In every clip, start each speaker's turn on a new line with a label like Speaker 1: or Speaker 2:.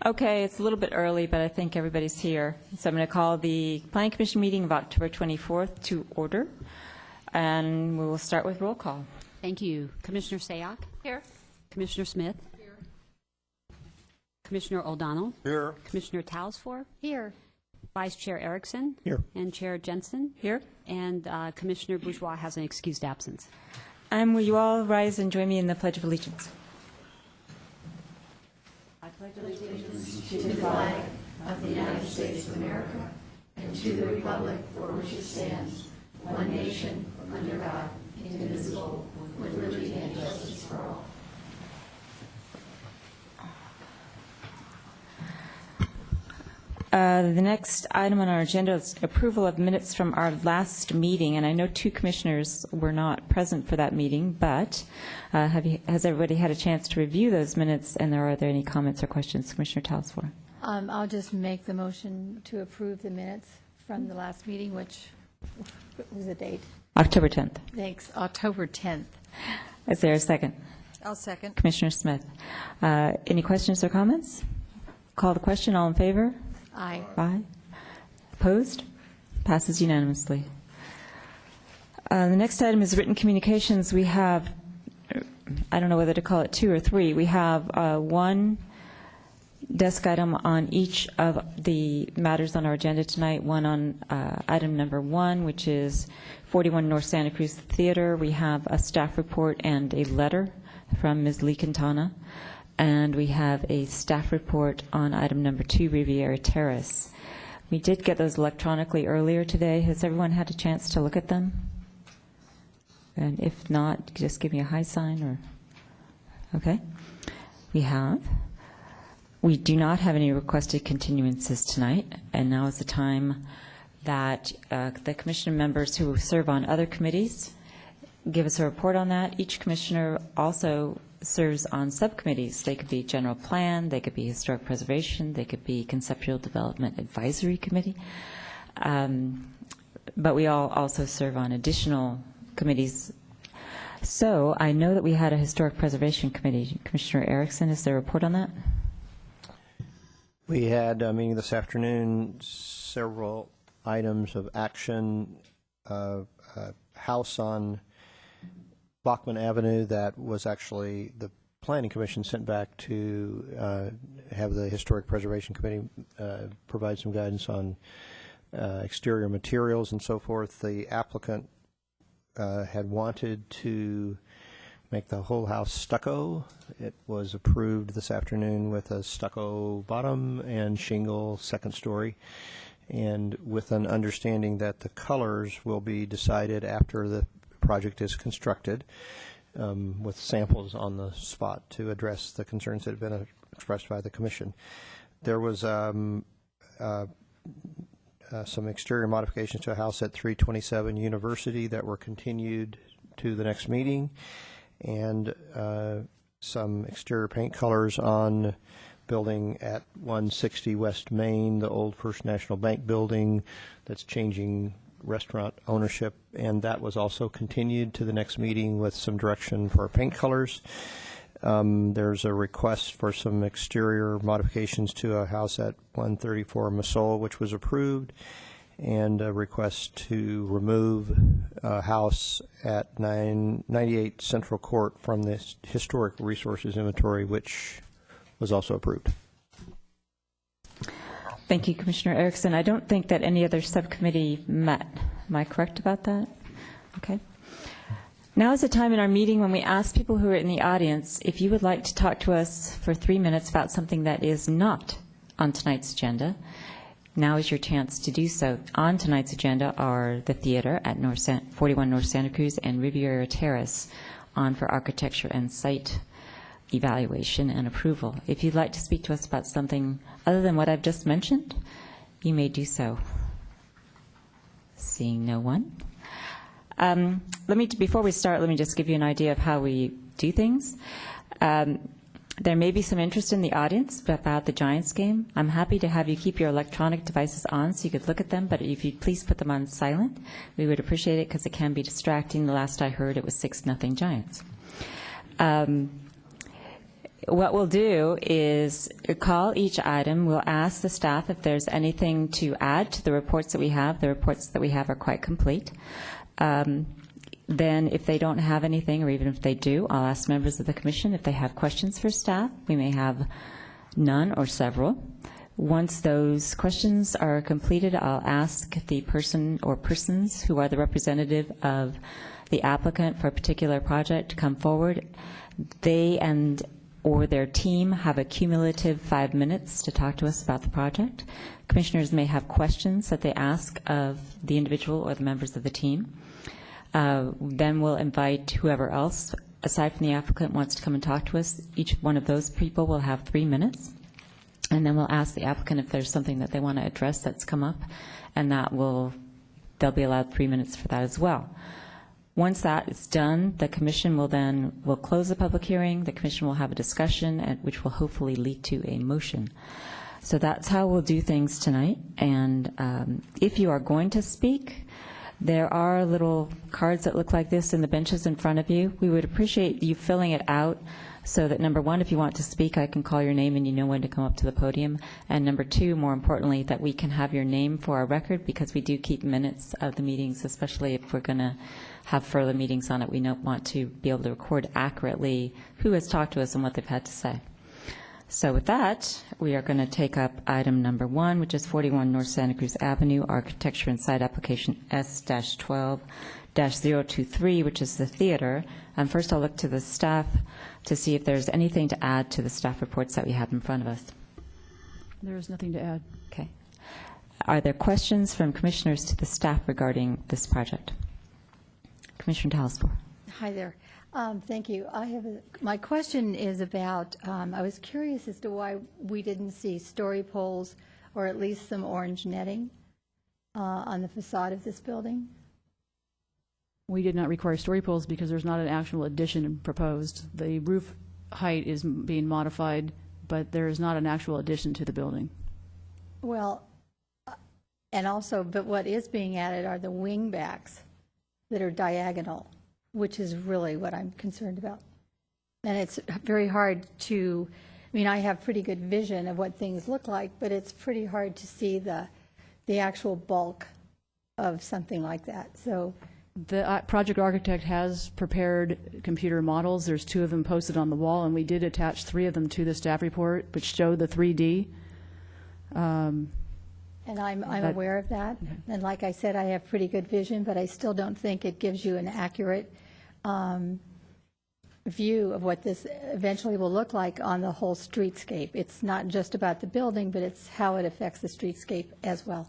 Speaker 1: Okay, it's a little bit early, but I think everybody's here. So I'm going to call the Planning Commission meeting of October 24th to order, and we will start with roll call.
Speaker 2: Thank you. Commissioner Sayoc?
Speaker 1: Here.
Speaker 2: Commissioner Smith? Here. Commissioner O'Donnell?
Speaker 3: Here.
Speaker 2: Commissioner Talsfor?
Speaker 4: Here.
Speaker 2: Vice Chair Erickson?
Speaker 3: Here.
Speaker 2: And Chair Jensen?
Speaker 1: Here.
Speaker 2: And Commissioner Bourgeois has an excused absence.
Speaker 1: And will you all rise and join me in the Pledge of Allegiance? The next item on our agenda is approval of minutes from our last meeting, and I know two commissioners were not present for that meeting, but has everybody had a chance to review those minutes, and are there any comments or questions? Commissioner Talsfor.
Speaker 4: I'll just make the motion to approve the minutes from the last meeting, which was the date.
Speaker 1: October 10th.
Speaker 4: Thanks, October 10th.
Speaker 1: Is there a second?
Speaker 4: I'll second.
Speaker 1: Commissioner Smith. Any questions or comments? Call the question. All in favor?
Speaker 4: Aye.
Speaker 1: Aye. Opposed? Passes unanimously. The next item is written communications. We have, I don't know whether to call it two or three. We have one desk item on each of the matters on our agenda tonight. One on item number 1, which is 41 North Santa Cruz Theater. We have a staff report and a letter from Ms. Lee Quintana. And we have a staff report on item number 2, Riviera Terrace. We did get those electronically earlier today. Has everyone had a chance to look at them? And if not, just give me a high sign or, okay. We have. We do not have any requested continuances tonight, and now is the time that the commission members who serve on other committees give us a report on that. Each commissioner also serves on subcommittees. They could be general plan, they could be historic preservation, they could be conceptual development advisory committee. But we all also serve on additional committees. So I know that we had a historic preservation committee. Commissioner Erickson, is there a report on that?
Speaker 3: We had a meeting this afternoon, several items of action, house on Bachman Avenue that was actually the Planning Commission sent back to have the Historic Preservation Committee provide some guidance on exterior materials and so forth. The applicant had wanted to make the whole house stucco. It was approved this afternoon with a stucco bottom and shingle second story, and with an understanding that the colors will be decided after the project is constructed, with samples on the spot to address the concerns that have been expressed by the Commission. There was some exterior modifications to a house at 327 University that were continued to the next meeting, and some exterior paint colors on building at 160 West Main, the old First National Bank building that's changing restaurant ownership, and that was also continued to the next meeting with some direction for paint colors. There's a request for some exterior modifications to a house at 134 Masol, which was approved, and a request to remove a house at 98 Central Court from the Historic Resources Inventory, which was also approved.
Speaker 1: Thank you, Commissioner Erickson. I don't think that any other subcommittee met. Am I correct about that? Okay. Now is the time in our meeting when we ask people who are in the audience if you would like to talk to us for 3 minutes about something that is not on tonight's agenda. Now is your chance to do so. On tonight's agenda are the theater at 41 North Santa Cruz and Riviera Terrace on for architecture and site evaluation and approval. If you'd like to speak to us about something other than what I've just mentioned, you may do so. Seeing no one. Before we start, let me just give you an idea of how we do things. There may be some interest in the audience about the Giants game. I'm happy to have you keep your electronic devices on so you could look at them, but if you'd please put them on silent, we would appreciate it because it can be distracting. The last I heard, it was 6-0 Giants. what we'll do is call each item. We'll ask the staff if there's anything to add to the reports that we have. The reports that we have are quite complete. Then if they don't have anything, or even if they do, I'll ask members of the commission if they have questions for staff. We may have none or several. Once those questions are completed, I'll ask the person or persons who are the representative of the applicant for a particular project to come forward. They or their team have a cumulative 5 minutes to talk to us about the project. Commissioners may have questions that they ask of the individual or the members of the team. Then we'll invite whoever else, aside from the applicant, wants to come and talk to us. Each one of those people will have 3 minutes. And then we'll ask the applicant if there's something that they want to address that's come up, and they'll be allowed 3 minutes for that as well. Once that is done, the commission will close the public hearing. The commission will have a discussion, which will hopefully lead to a motion. So that's how we'll do things tonight. And if you are going to speak, there are little cards that look like this in the benches in front of you. We would appreciate you filling it out so that, number one, if you want to speak, I can call your name and you know when to come up to the podium. And number two, more importantly, that we can have your name for our record, because we do keep minutes of the meetings, especially if we're going to have further meetings on it. We don't want to be able to record accurately who has talked to us and what they've had to say. So with that, we are going to take up item number 1, which is 41 North Santa Cruz Avenue, Architecture and Site Application S-12-023, which is the theater. And first I'll look to the staff to see if there's anything to add to the staff reports that we have in front of us.
Speaker 5: There is nothing to add.
Speaker 1: Okay. Are there questions from commissioners to the staff regarding this project? Commissioner Talsfor.
Speaker 4: Hi there. Thank you. My question is about, I was curious as to why we didn't see story poles or at least some orange netting on the facade of this building.
Speaker 5: We did not require story poles because there's not an actual addition proposed. The roof height is being modified, but there is not an actual addition to the building.
Speaker 4: Well, and also, but what is being added are the wing backs that are diagonal, which is really what I'm concerned about. And it's very hard to, I mean, I have pretty good vision of what things look like, but it's pretty hard to see the actual bulk of something like that. So
Speaker 5: The project architect has prepared computer models. There's 2 of them posted on the wall, and we did attach 3 of them to the staff report, which show the 3D.
Speaker 4: And I'm aware of that.
Speaker 5: Okay.
Speaker 4: And like I said, I have pretty good vision, but I still don't think it gives you an accurate view of what this eventually will look like on the whole streetscape. It's not just about the building, but it's how it affects the streetscape as well.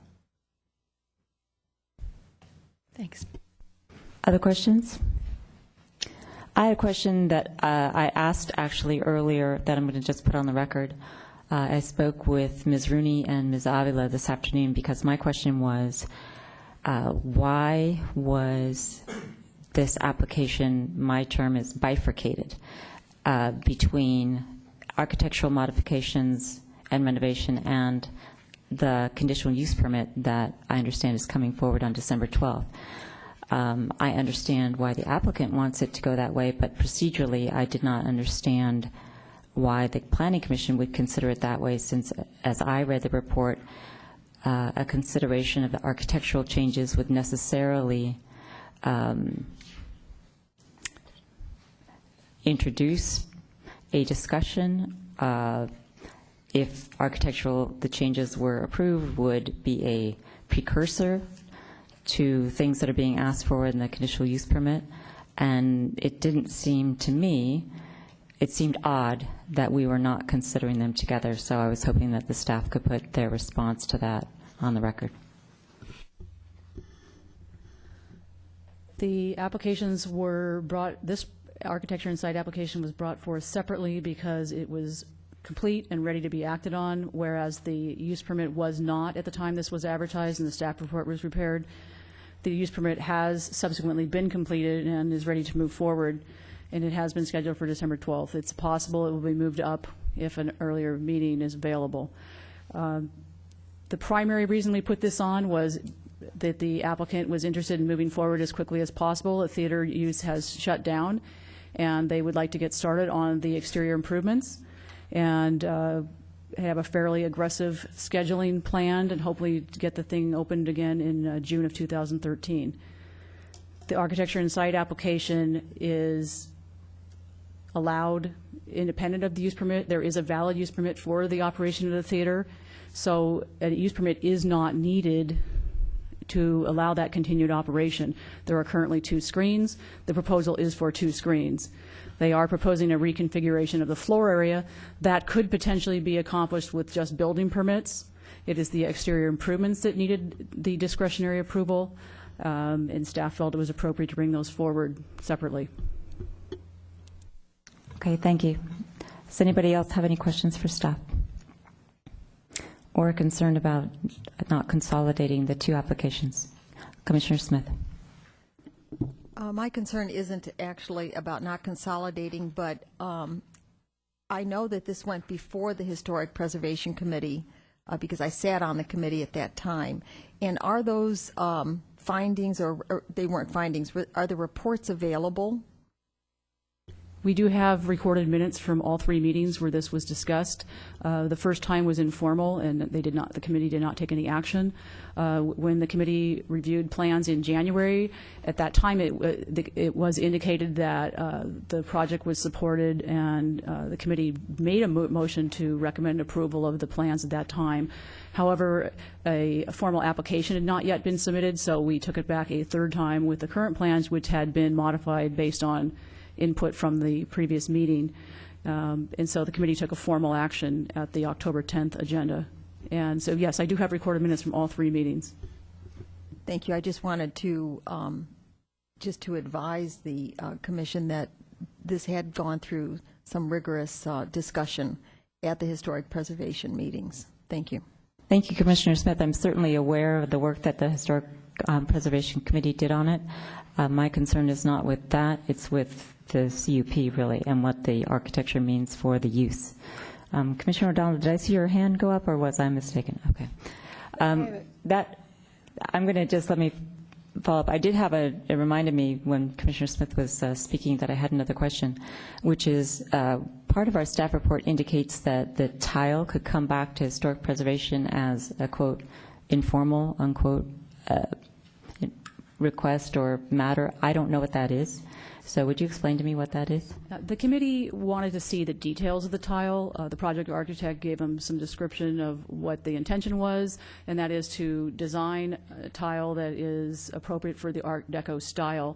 Speaker 4: Thanks.
Speaker 1: Other questions? I had a question that I asked actually earlier that I'm going to just put on the record. I spoke with Ms. Rooney and Ms. Avila this afternoon because my question was, why was this application, my term is bifurcated, between architectural modifications and renovation and the conditional use permit that I understand is coming forward on December 12th. I understand why the applicant wants it to go that way, but procedurally I did not understand why the Planning Commission would consider it that way, since, as I read the report, a consideration of the architectural changes would necessarily introduce a discussion. If the changes were approved, would be a precursor to things that are being asked for in the conditional use permit. And it didn't seem to me, it seemed odd that we were not considering them together. So I was hoping that the staff could put their response to that on the record.
Speaker 5: The applications were brought, this architecture and site application was brought forth separately because it was complete and ready to be acted on, whereas the use permit was not at the time this was advertised and the staff report was prepared. The use permit has subsequently been completed and is ready to move forward, and it has been scheduled for December 12th. It's possible it will be moved up if an earlier meeting is available. The primary reason we put this on was that the applicant was interested in moving forward as quickly as possible. The theater use has shut down, and they would like to get started on the exterior improvements and have a fairly aggressive scheduling planned and hopefully get the thing opened again in June of 2013. The architecture and site application is allowed independent of the use permit. There is a valid use permit for the operation of the theater, so a use permit is not needed to allow that continued operation. There are currently 2 screens. The proposal is for 2 screens. They are proposing a reconfiguration of the floor area that could potentially be accomplished with just building permits. It is the exterior improvements that needed the discretionary approval, and staff felt it was appropriate to bring those forward separately.
Speaker 1: Okay, thank you. Does anybody else have any questions for staff? Or concerned about not consolidating the 2 applications? Commissioner Smith.
Speaker 6: My concern isn't actually about not consolidating, but I know that this went before the Historic Preservation Committee because I sat on the committee at that time. And are those findings, or they weren't findings, are the reports available?
Speaker 5: We do have recorded minutes from all 3 meetings where this was discussed. The first time was informal, and the committee did not take any action. When the committee reviewed plans in January, at that time it was indicated that the project was supported, and the committee made a motion to recommend approval of the plans at that time. However, a formal application had not yet been submitted, so we took it back a 3rd time with the current plans, which had been modified based on input from the previous meeting. And so the committee took a formal action at the October 10th agenda. And so, yes, I do have recorded minutes from all 3 meetings.
Speaker 6: Thank you. I just wanted to advise the commission that this had gone through some rigorous discussion at the Historic Preservation meetings. Thank you.
Speaker 1: Thank you, Commissioner Smith. I'm certainly aware of the work that the Historic Preservation Committee did on it. My concern is not with that. It's with the CUP, really, and what the architecture means for the use. Commissioner O'Donnell, did I see your hand go up, or was I mistaken? Okay. I'm going to just let me follow up. I did have it reminded me when Commissioner Smith was speaking that I had another question, which is part of our staff report indicates that the tile could come back to historic preservation as a, quote, informal, unquote, request or matter. I don't know what that is. So would you explain to me what that is?
Speaker 5: The committee wanted to see the details of the tile. The project architect gave them some description of what the intention was, and that is to design a tile that is appropriate for the Art Deco style.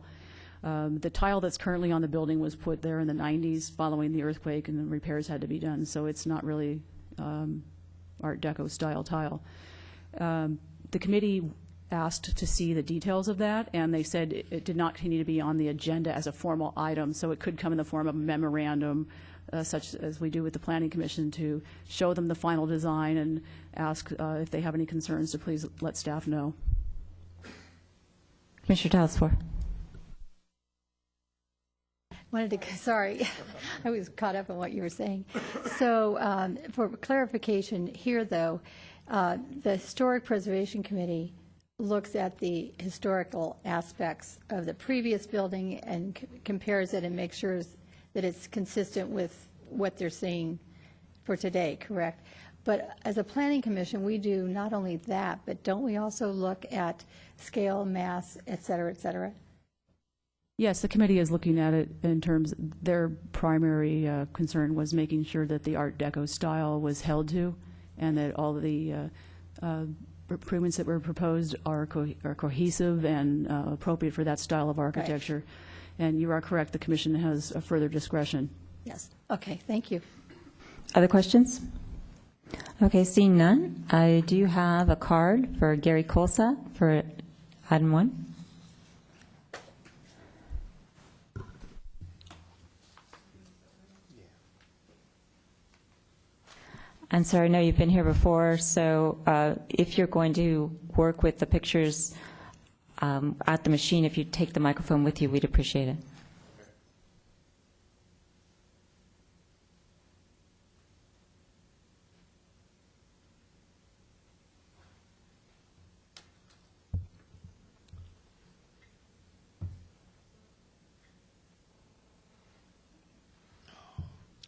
Speaker 5: The tile that's currently on the building was put there in the 90s following the earthquake, and the repairs had to be done, so it's not really Art Deco style tile. The committee asked to see the details of that, and they said it did not need to be on the agenda as a formal item, so it could come in the form of a memorandum, such as we do with the Planning Commission, to show them the final design and ask if they have any concerns to please let staff know.
Speaker 1: Commissioner Talsfor.
Speaker 4: Sorry, I was caught up in what you were saying. So for clarification here, though, the Historic Preservation Committee looks at the historical aspects of the previous building and compares it and makes sure that it's consistent with what they're seeing for today, correct? But as a planning commission, we do not only that, but don't we also look at scale, mass, et cetera, et cetera?
Speaker 5: Yes, the committee is looking at it in terms, their primary concern was making sure that the Art Deco style was held to, and that all of the improvements that were proposed are cohesive and appropriate for that style of architecture. Right. And you are correct, the commission has a further discretion.
Speaker 4: Yes. Okay, thank you.
Speaker 1: Other questions? Okay, seeing none, I do have a card for Gary Colsa for item 1. And sir, I know you've been here before, so if you're going to work with the pictures at the machine, if you take the microphone with you, we'd appreciate it.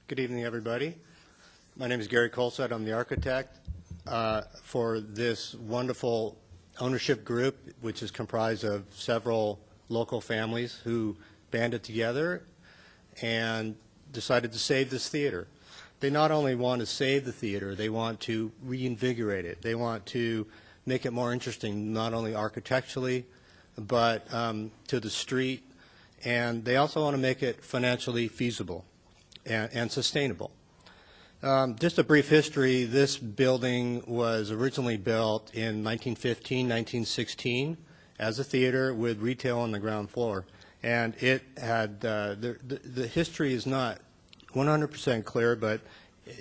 Speaker 3: Good evening, everybody. My name is Gary Colsett. I'm the architect for this wonderful ownership group, which is comprised of several local families who banded together and decided to save this theater. They not only want to save the theater, they want to reinvigorate it. They want to make it more interesting, not only architecturally, but to the street. And they also want to make it financially feasible and sustainable. Just a brief history, this building was originally built in 1915, 1916 as a theater with retail on the ground floor. And it had, the history is not 100% clear, but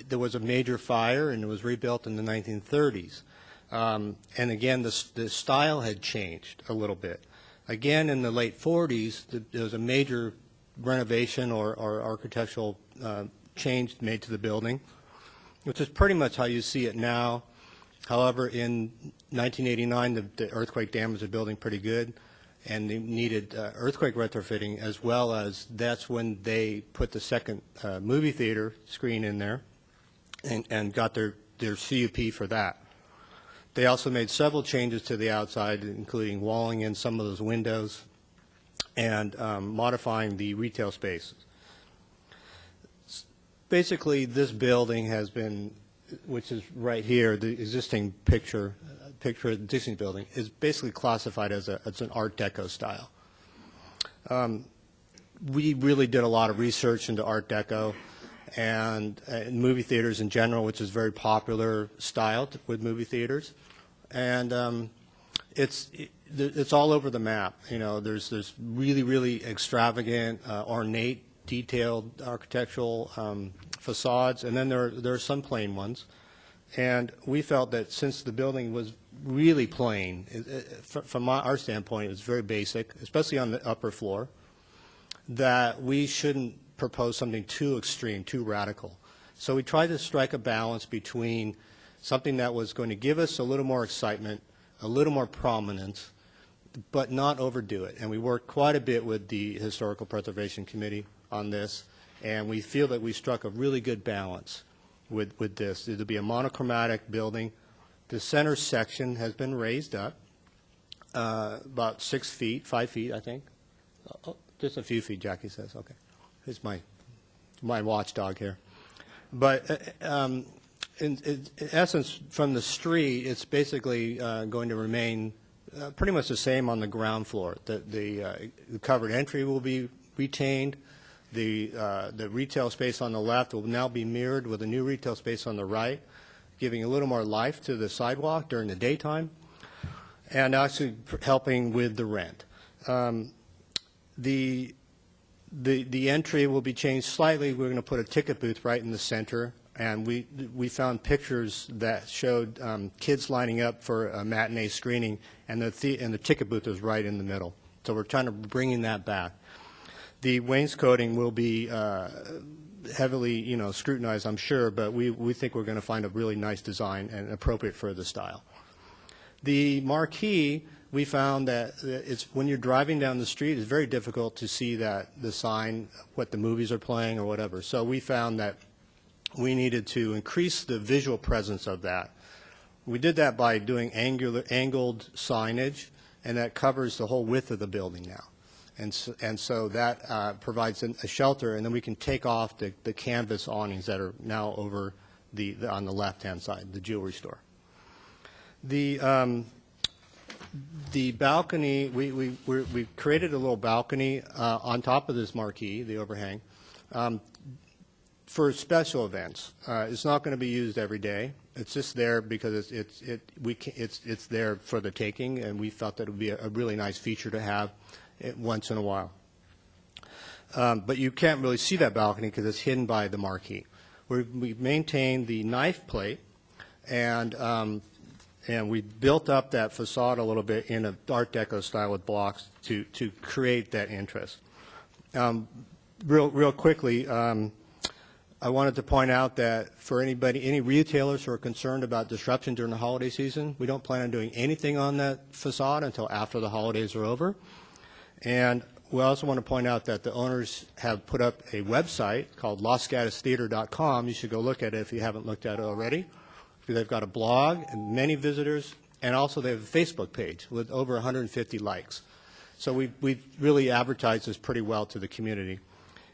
Speaker 3: there was a major fire and it was rebuilt in the 1930s. And again, the style had changed a little bit. Again, in the late 40s, there was a major renovation or architectural change made to the building, which is pretty much how you see it now. However, in 1989, the earthquake damaged the building pretty good, and they needed earthquake retrofitting, as well as that's when they put the second movie theater screen in there and got their CUP for that. They also made several changes to the outside, including walling in some of those windows and modifying the retail spaces. Basically, this building has been, which is right here, the existing picture of the existing building, is basically classified as an Art Deco style. We really did a lot of research into Art Deco and movie theaters in general, which is very popular style with movie theaters. And it's all over the map. You know, there's really, really extravagant, ornate, detailed architectural facades, and then there are some plain ones. And we felt that since the building was really plain, from our standpoint, it was very basic, especially on the upper floor, that we shouldn't propose something too extreme, too radical. So we tried to strike a balance between something that was going to give us a little more excitement, a little more prominence, but not overdo it. And we worked quite a bit with the Historical Preservation Committee on this, and we feel that we struck a really good balance with this. It'll be a monochromatic building. The center section has been raised up about 6 feet, 5 feet, I think. Oh, just a few feet, Jackie says. Okay. Here's my watchdog here. But in essence, from the street, it's basically going to remain pretty much the same on the ground floor. The covered entry will be retained. The retail space on the left will now be mirrored with a new retail space on the right, giving a little more life to the sidewalk during the daytime, and actually helping with the rent. The entry will be changed slightly. We're going to put a ticket booth right in the center, and we found pictures that showed kids lining up for a matinee screening, and the ticket booth is right in the middle. So we're trying to bring that back. The wainscoting will be heavily, scrutinized, I'm sure, but we think we're going to find a really nice design and appropriate for the style. The marquee, we found that when you're driving down the street, it's very difficult to see the sign, what the movies are playing or whatever. So we found that we needed to increase the visual presence of that. We did that by doing angled signage, and that covers the whole width of the building now. And so that provides a shelter, and then we can take off the canvas awnings that are now over on the left-hand side, the jewelry store. The balcony, we created a little balcony on top of this marquee, the overhang, for special events. It's not going to be used every day. It's just there because it's there for the taking, and we felt that it would be a really nice feature to have once in a while. But you can't really see that balcony because it's hidden by the marquee. We've maintained the knife plate, and we built up that facade a little bit in an Art Deco style with blocks to create that interest. Real quickly, I wanted to point out that for any retailers who are concerned about disruption during the holiday season, we don't plan on doing anything on that facade until after the holidays are over. And we also want to point out that the owners have put up a website called LosGaddisTheater.com. You should go look at it if you haven't looked at it already. They've got a blog and many visitors, and also they have a Facebook page with over 150 likes. So we really advertise this pretty well to the community.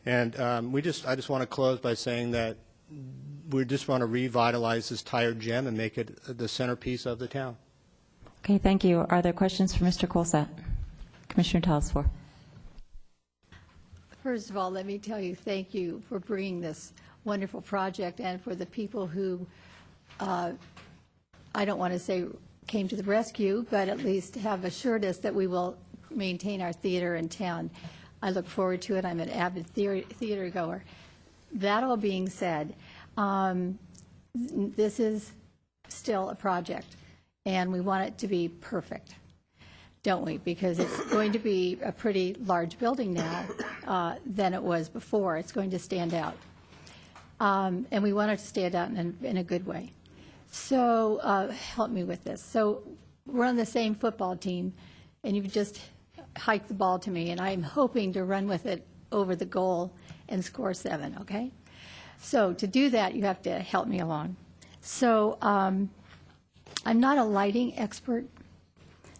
Speaker 3: And I just want to close by saying that we just want to revitalize this tired gem and make it the centerpiece of the town.
Speaker 1: Okay, thank you. Are there questions for Mr. Colsatt? Commissioner Telesfor.
Speaker 4: First of all, let me tell you, thank you for bringing this wonderful project and for the people who, I don't want to say came to the rescue, but at least have assured us that we will maintain our theater in town. I look forward to it. I'm an avid theater goer. That all being said, this is still a project, and we want it to be perfect, don't we? Because it's going to be a pretty large building now than it was before. It's going to stand out. And we want it to stand out in a good way. So help me with this. So we're on the same football team, and you've just hiked the ball to me, and I'm hoping to run with it over the goal and score 7, okay? So to do that, you have to help me along. So I'm not a lighting expert,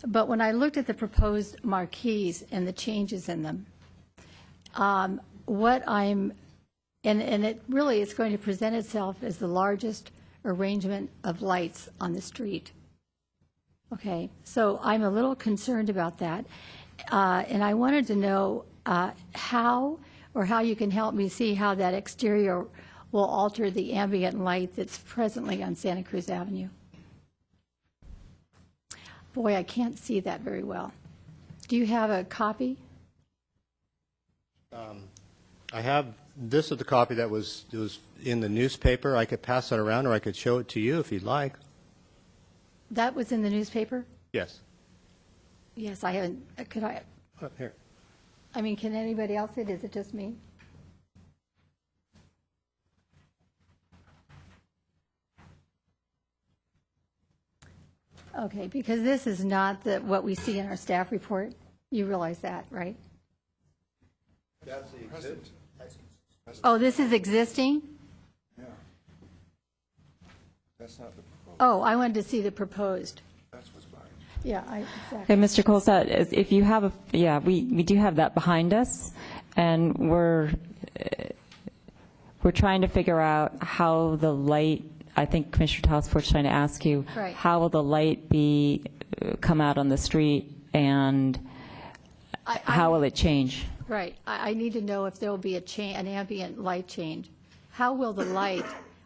Speaker 4: but when I looked at the proposed marquees and the changes in them, and it really is going to present itself as the largest arrangement of lights on the street. Okay, so I'm a little concerned about that, and I wanted to know how you can help me see how that exterior will alter the ambient light that's presently on Santa Cruz Avenue. Boy, I can't see that very well. Do you have a copy?
Speaker 3: I have, this is the copy that was in the newspaper. I could pass that around, or I could show it to you if you'd like.
Speaker 4: That was in the newspaper?
Speaker 3: Yes.
Speaker 4: Yes, I haven't, could I,
Speaker 3: Here.
Speaker 4: I mean, can anybody else see it? Is it just me? Okay, because this is not what we see in our staff report. You realize that, right?
Speaker 7: That's the exhibit.
Speaker 4: Oh, this is existing?
Speaker 7: Yeah. That's not the proposal.
Speaker 4: Oh, I wanted to see the proposed.
Speaker 7: That's what's behind.
Speaker 4: Yeah, exactly.
Speaker 1: Okay, Mr. Colsatt, if you have we do have that behind us, and we're trying to figure out how the light, I think Commissioner Telesfor's trying to ask you,
Speaker 4: Right.
Speaker 1: how will the light come out on the street, and how will it change?
Speaker 4: Right. I need to know if there will be an ambient light change. How will the light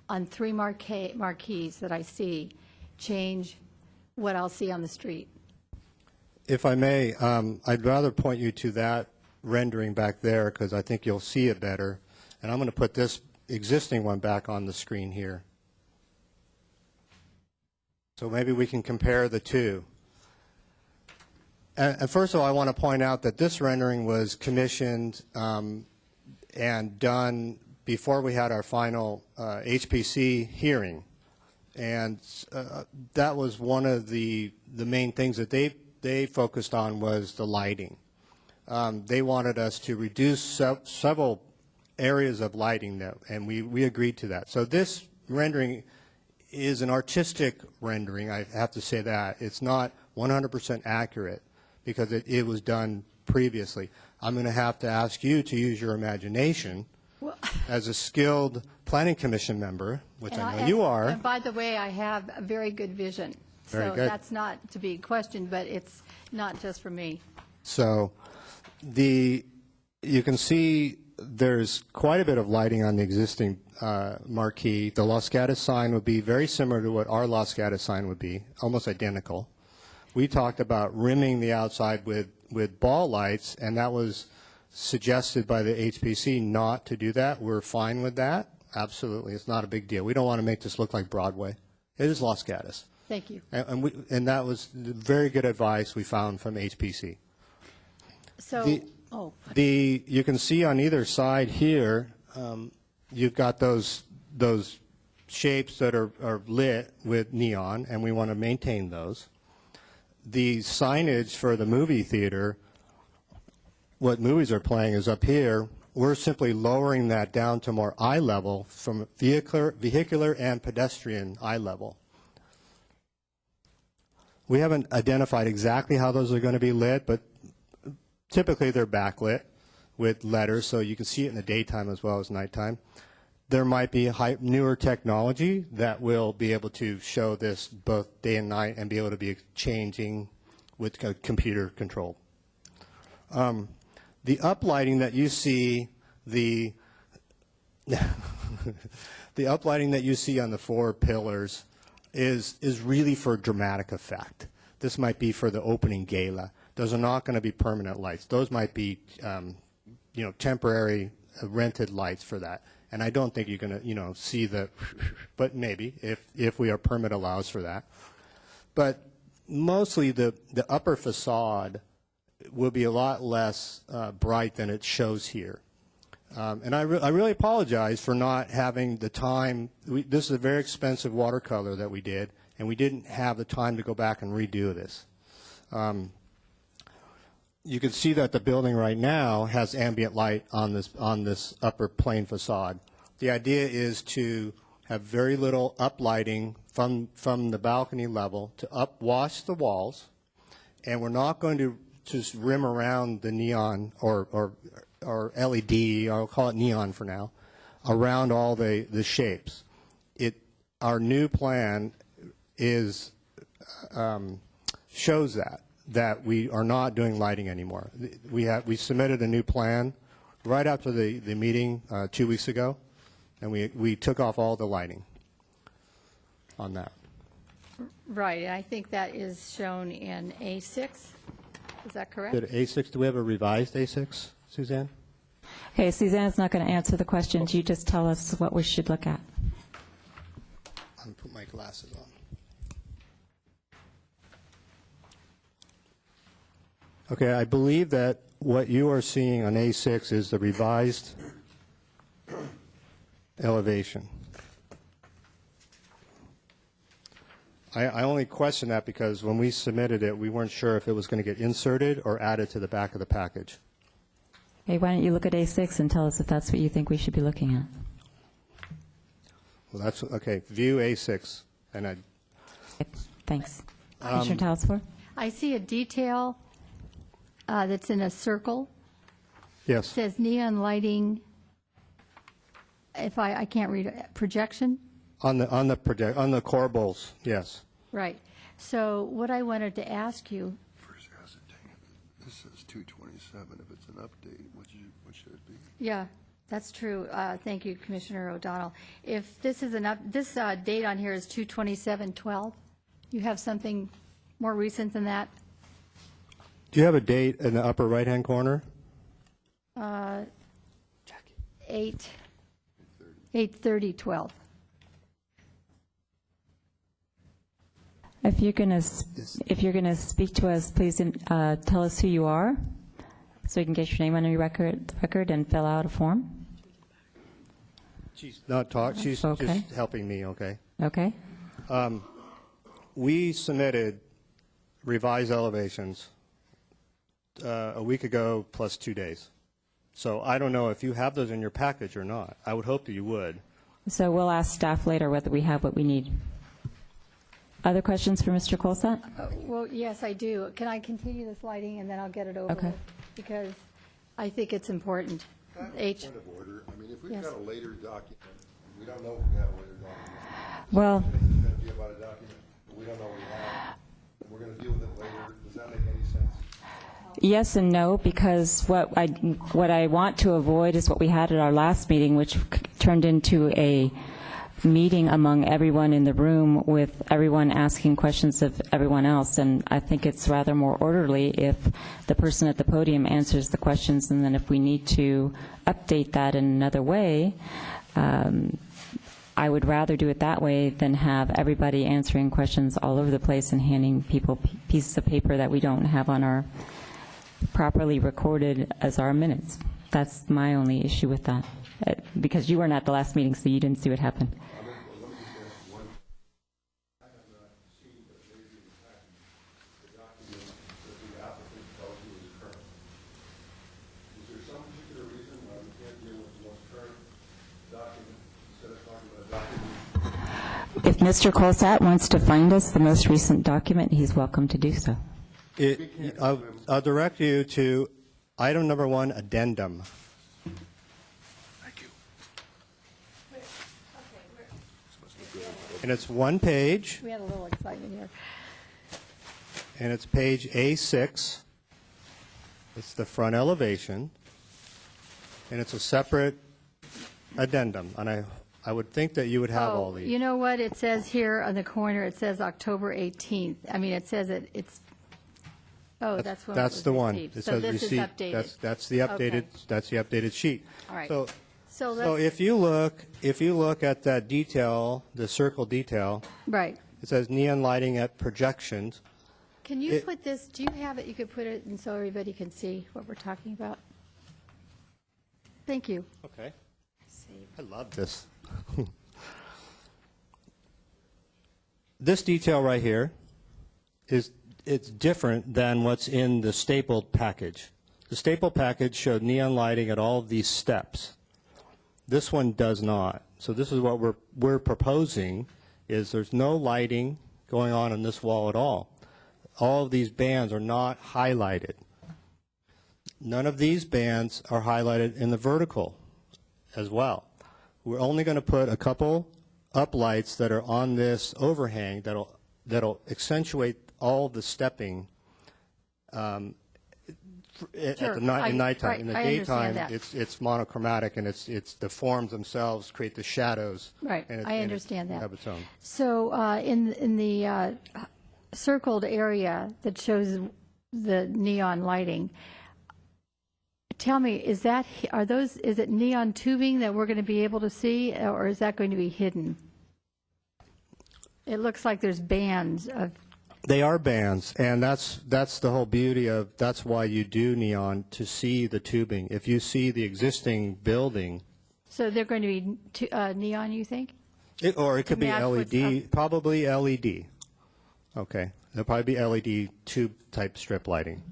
Speaker 4: on 3 marquees that I see change what I'll see on the street?
Speaker 3: If I may, I'd rather point you to that rendering back there because I think you'll see it better. And I'm going to put this existing one back on the screen here. So maybe we can compare the two. And first of all, I want to point out that this rendering was commissioned and done before we had our final HPC hearing. And that was one of the main things that they focused on was the lighting. They wanted us to reduce several areas of lighting, and we agreed to that. So this rendering is an artistic rendering, I have to say that. It's not 100% accurate because it was done previously. I'm going to have to ask you to use your imagination as a skilled planning commission member, which I know you are.
Speaker 4: And by the way, I have a very good vision.
Speaker 3: Very
Speaker 4: so
Speaker 3: good.
Speaker 4: That's not to be questioned, but it's not just for me.
Speaker 3: So you can see there's quite a bit of lighting on the existing marquee. The Los Gatos sign would be very similar to what our Los Gatos sign would be, almost identical. We talked about rimming the outside with ball lights, and that was suggested by the HPC not to do that. We're fine with that. Absolutely. It's not a big deal. We don't want to make this look like Broadway. It is Los Gatos.
Speaker 4: Thank you.
Speaker 3: And that was very good advice we found from HPC.
Speaker 4: So,
Speaker 3: You can see on either side here, you've got those shapes that are lit with neon, and we want to maintain those. The signage for the movie theater what movies are playing is up here. We're simply lowering that down to more eye level from vehicular and pedestrian eye level. We haven't identified exactly how those are going to be lit, but typically they're backlit with letters, so you can see it in the daytime as well as nighttime. There might be newer technology that will be able to show this both day and night and be able to be changing with computer control. The uplighting that you see, the uplighting that you see on the 4 pillars is really for dramatic effect. This might be for the opening gala. Those are not going to be permanent lights. Those might be, temporary rented lights for that. And I don't think you're going to, see the, but maybe if our permit allows for that. But mostly the upper facade will be a lot less bright than it shows here. And I really apologize for not having the time. This is a very expensive watercolor that we did, and we didn't have the time to go back and redo this. You can see that the building right now has ambient light on this upper plane facade. The idea is to have very little uplighting from the balcony level to upwash the walls, and we're not going to just rim around the neon or LED, I'll call it neon for now, around all the shapes. Our new plan shows that we are not doing lighting anymore. We submitted a new plan right after the meeting 2 weeks ago, and we took off all the lighting on that.
Speaker 4: Right, and I think that is shown in A6. Is that correct?
Speaker 3: Did A6, do we have a revised A6, Suzanne?
Speaker 1: Okay, Suzanne's not going to answer the questions. You just tell us what we should look at.
Speaker 3: I'm going to put my glasses on. Okay, I believe that what you are seeing on A6 is the revised elevation. I only question that because when we submitted it, we weren't sure if it was going to get inserted or added to the back of the package.
Speaker 1: Okay, why don't you look at A6 and tell us if that's what you think we should be looking at?
Speaker 3: Well, that's, okay, view A6. And
Speaker 1: Okay, thanks. Commissioner Talsfor?
Speaker 4: I see a detail that's in a circle. It
Speaker 3: yes,
Speaker 4: says neon lighting, if I can't read it, projection?
Speaker 3: on the core bowls, yes.
Speaker 4: Right. So what I wanted to ask you,
Speaker 7: First it has to take it. This says 227. If it's an update, what should it be?
Speaker 4: yeah, that's true. Thank you, Commissioner O'Donnell. If this is this date on here is 2/27/12, you have something more recent than that?
Speaker 3: Do you have a date in the upper right-hand corner?
Speaker 4: 8/30/12.
Speaker 1: If you're going to speak to us, please tell us who you are, so we can get your name on your record and fill out a form.
Speaker 3: She's not talking. She's
Speaker 1: Okay.
Speaker 3: just helping me, okay?
Speaker 1: Okay?
Speaker 3: We submitted revised elevations a week ago plus 2 days. So I don't know if you have those in your package or not. I would hope that you would.
Speaker 1: So we'll ask staff later whether we have what we need. Other questions for Mr. Colsett?
Speaker 4: Well, yes, I do. Can I continue this lighting and then I'll get it over
Speaker 1: Okay.
Speaker 4: with? Because I think it's important.
Speaker 7: Point
Speaker 4: H,
Speaker 7: of order. I mean, if we've
Speaker 4: Yes.
Speaker 7: got a later document, we don't know if we have a later document.
Speaker 1: Well,
Speaker 7: It's going to be about a document, but we don't know what we have. We're going to deal with it later. Does that make any sense?
Speaker 1: yes and no, because what I want to avoid is what we had at our last meeting, which turned into a meeting among everyone in the room with everyone asking questions of everyone else. And I think it's rather more orderly if the person at the podium answers the questions, and then if we need to update that in another way, I would rather do it that way than have everybody answering questions all over the place and handing people pieces of paper that we don't have on our properly recorded as our minutes. That's my only issue with that, because you weren't at the last meeting, so you didn't see what happened. Mr. Colsat wants to find us the most recent document, he's welcome to do so.
Speaker 3: I'll direct you to item number 1, addendum. And it's one page,
Speaker 4: We had a little excitement here.
Speaker 3: and it's page A6. It's the front elevation, and it's a separate addendum. And I would think that you would have all these.
Speaker 4: You know what? It says here on the corner, it says October 18th. I mean, it says it's, oh, that's when it was
Speaker 3: That's the one.
Speaker 4: received.
Speaker 3: It
Speaker 4: So
Speaker 3: says
Speaker 4: this is
Speaker 3: receipt.
Speaker 4: updated.
Speaker 3: That's the updated,
Speaker 4: Okay.
Speaker 3: that's the updated sheet.
Speaker 4: All right.
Speaker 3: So
Speaker 4: So
Speaker 3: So
Speaker 4: let's,
Speaker 3: if you look at that detail, the circle detail,
Speaker 4: right.
Speaker 3: it says neon lighting at projections.
Speaker 4: Can you put this, do you have it? You could put it in so everybody can see what we're talking about. Thank you.
Speaker 3: Okay. I love this. This detail right here it's different than what's in the stapled package. The stapled package showed neon lighting at all of these steps. This one does not. So this is what we're proposing, is there's no lighting going on this wall at all. All of these bands are not highlighted. None of these bands are highlighted in the vertical as well. We're only going to put a couple uplights that are on this overhang that'll accentuate all the stepping at
Speaker 4: Sure.
Speaker 3: the night, in nighttime.
Speaker 4: Right,
Speaker 3: In the
Speaker 4: I
Speaker 3: daytime,
Speaker 4: understand that.
Speaker 3: it's monochromatic, and it's the forms themselves create the shadows.
Speaker 4: Right,
Speaker 3: and
Speaker 4: I understand that.
Speaker 3: Have its own.
Speaker 4: So in the circled area that shows the neon lighting, tell me, is it neon tubing that we're going to be able to see, or is that going to be hidden? It looks like there's bands of,
Speaker 3: They are bands, and that's the whole beauty of, that's why you do neon, to see the tubing. If you see the existing building,
Speaker 4: so they're going to be neon, you think?
Speaker 3: or it could be
Speaker 4: match what's
Speaker 3: LED, probably LED. Okay, it'll probably be LED tube type strip lighting.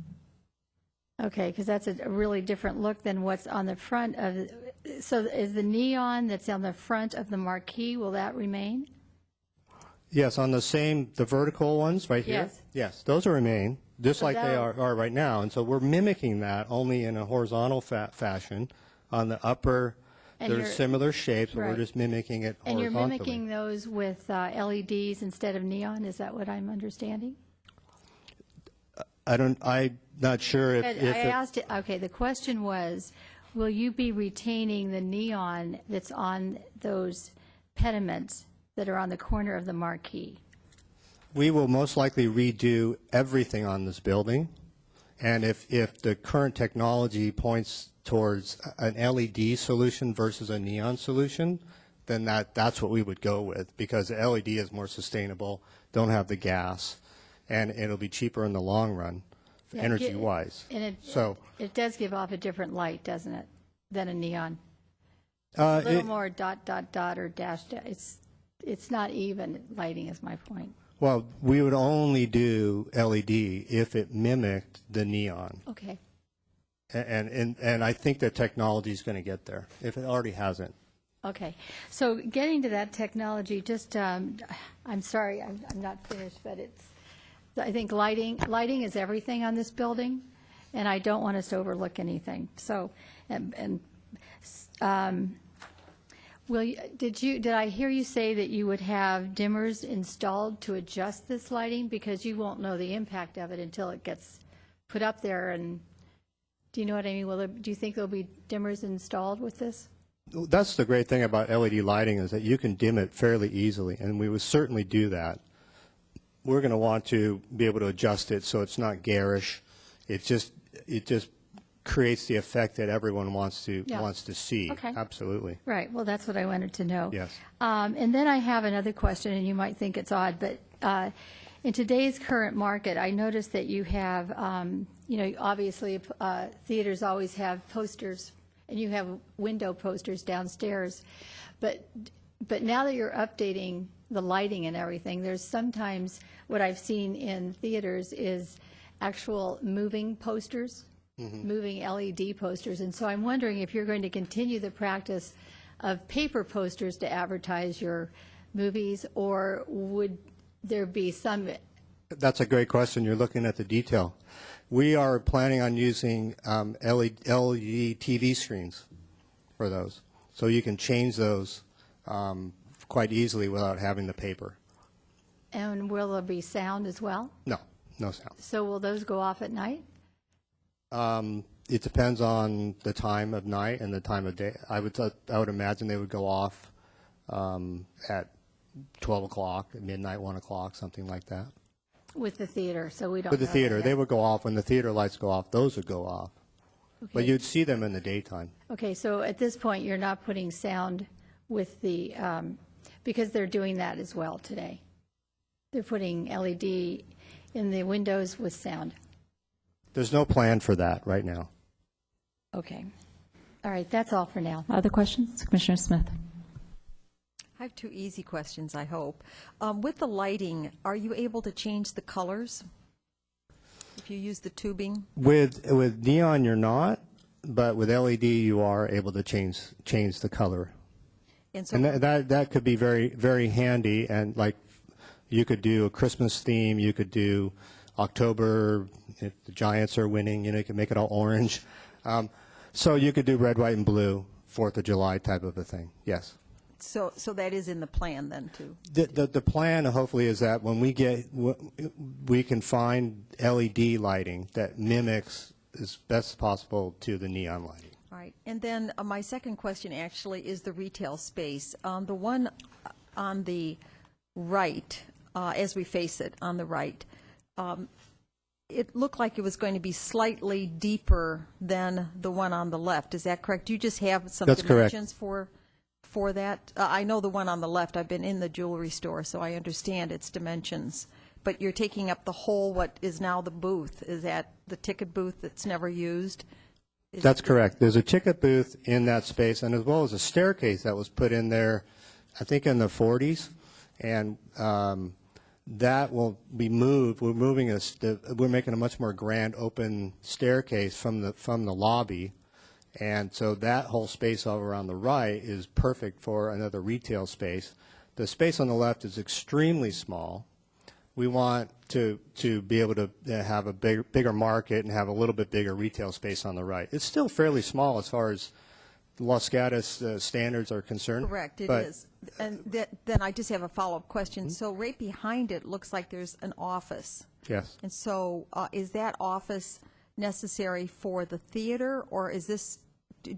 Speaker 4: Okay, because that's a really different look than what's on the front of, so is the neon that's on the front of the marquee, will that remain?
Speaker 3: Yes, on the vertical ones right here?
Speaker 4: Yes.
Speaker 3: Yes, those will remain, just
Speaker 4: So
Speaker 3: like they
Speaker 4: that'll-
Speaker 3: are right now. And so we're mimicking that only in a horizontal fashion. On the upper,
Speaker 4: And
Speaker 3: there's
Speaker 4: you're-
Speaker 3: similar shapes, but we're
Speaker 4: right.
Speaker 3: just mimicking it
Speaker 4: And you're
Speaker 3: horizontally.
Speaker 4: mimicking those with LEDs instead of neon, is that what I'm understanding?
Speaker 3: I'm not sure if
Speaker 4: I
Speaker 3: it,
Speaker 4: asked, okay, the question was, will you be retaining the neon that's on those pediments that are on the corner of the marquee?
Speaker 3: we will most likely redo everything on this building. And if the current technology points towards an LED solution versus a neon solution, then that's what we would go with, because the LED is more sustainable, don't have the gas, and it'll be cheaper in the long run,
Speaker 4: Yeah,
Speaker 3: energy-wise.
Speaker 4: And
Speaker 3: So,
Speaker 4: it does give off a different light, doesn't it, than a neon?
Speaker 3: uh,
Speaker 4: A little
Speaker 3: it-
Speaker 4: more dot, dot, dot, or dash, it's not even lighting is my point.
Speaker 3: well, we would only do LED if it mimicked the neon.
Speaker 4: Okay.
Speaker 3: And I think that technology is going to get there, if it already hasn't.
Speaker 4: Okay, so getting to that technology, just, I'm sorry, I'm not finished, but I think lighting is everything on this building, and I don't want us to overlook anything. So, did I hear you say that you would have dimmers installed to adjust this lighting? Because you won't know the impact of it until it gets put up there, and, do you know what I mean? Do you think there'll be dimmers installed with this?
Speaker 3: That's the great thing about LED lighting, is that you can dim it fairly easily, and we would certainly do that. We're going to want to be able to adjust it so it's not garish. It just creates the effect that everyone wants to
Speaker 4: Yeah.
Speaker 3: see.
Speaker 4: Okay.
Speaker 3: Absolutely.
Speaker 4: Right, well, that's what I wanted to know.
Speaker 3: Yes.
Speaker 4: And then I have another question, and you might think it's odd, but in today's current market, I noticed that you have, obviously, theaters always have posters, and you have window posters downstairs. But now that you're updating the lighting and everything, there's sometimes, what I've seen in theaters is actual moving posters, moving LED posters. And so I'm wondering if you're going to continue the practice of paper posters to advertise your movies, or would there be some,
Speaker 3: That's a great question. You're looking at the detail. We are planning on using LED TV screens for those. So you can change those quite easily without having the paper.
Speaker 4: and will there be sound as well?
Speaker 3: No, no sound.
Speaker 4: So will those go off at night?
Speaker 3: It depends on the time of night and the time of day. I would imagine they would go off at 12 o'clock, at midnight, 1 o'clock, something like that.
Speaker 4: With the theater, so we don't
Speaker 3: With the
Speaker 4: know
Speaker 3: theater,
Speaker 4: that
Speaker 3: they
Speaker 4: yet.
Speaker 3: would go off. When the theater lights go off, those would go off. But
Speaker 4: Okay.
Speaker 3: you'd see them in the daytime.
Speaker 4: Okay, so at this point, you're not putting sound with the, because they're doing that as well today. They're putting LED in the windows with sound.
Speaker 3: There's no plan for that right now.
Speaker 4: Okay. All right, that's all for now.
Speaker 1: Other questions? Commissioner Smith?
Speaker 6: I have two easy questions, I hope. With the lighting, are you able to change the colors if you use the tubing?
Speaker 3: With neon, you're not, but with LED, you are able to change the color.
Speaker 6: And so,
Speaker 3: And that could be very, very handy. And like, you could do a Christmas theme. You could do October, if the Giants are winning, you can make it all orange. So you could do red, white, and blue, 4th of July type of a thing. Yes.
Speaker 6: so that is in the plan then, too?
Speaker 3: The plan hopefully is that when we can find LED lighting that mimics as best possible to the neon lighting.
Speaker 6: All right. And then my second question actually is the retail space. The one on the right, as we face it on the right, it looked like it was going to be slightly deeper than the one on the left. Is that correct? Do you just have some
Speaker 3: That's correct.
Speaker 6: dimensions for that? I know the one on the left. I've been in the jewelry store, so I understand its dimensions. But you're taking up the whole, what is now the booth. Is that the ticket booth that's never used?
Speaker 3: That's correct. There's a ticket booth in that space, and as well as a staircase that was put in there, I think in the 40s, and that will be moved. We're making a much more grand open staircase from the lobby, and so that whole space over on the right is perfect for another retail space. The space on the left is extremely small. We want to be able to have a bigger market and have a little bit bigger retail space on the right. It's still fairly small as far as Los Gatos standards are concerned.
Speaker 6: Correct, it
Speaker 3: but
Speaker 6: is. And then I just have a follow-up question. So right behind it looks like there's an office.
Speaker 3: Yes.
Speaker 6: And so is that office necessary for the theater, or is this,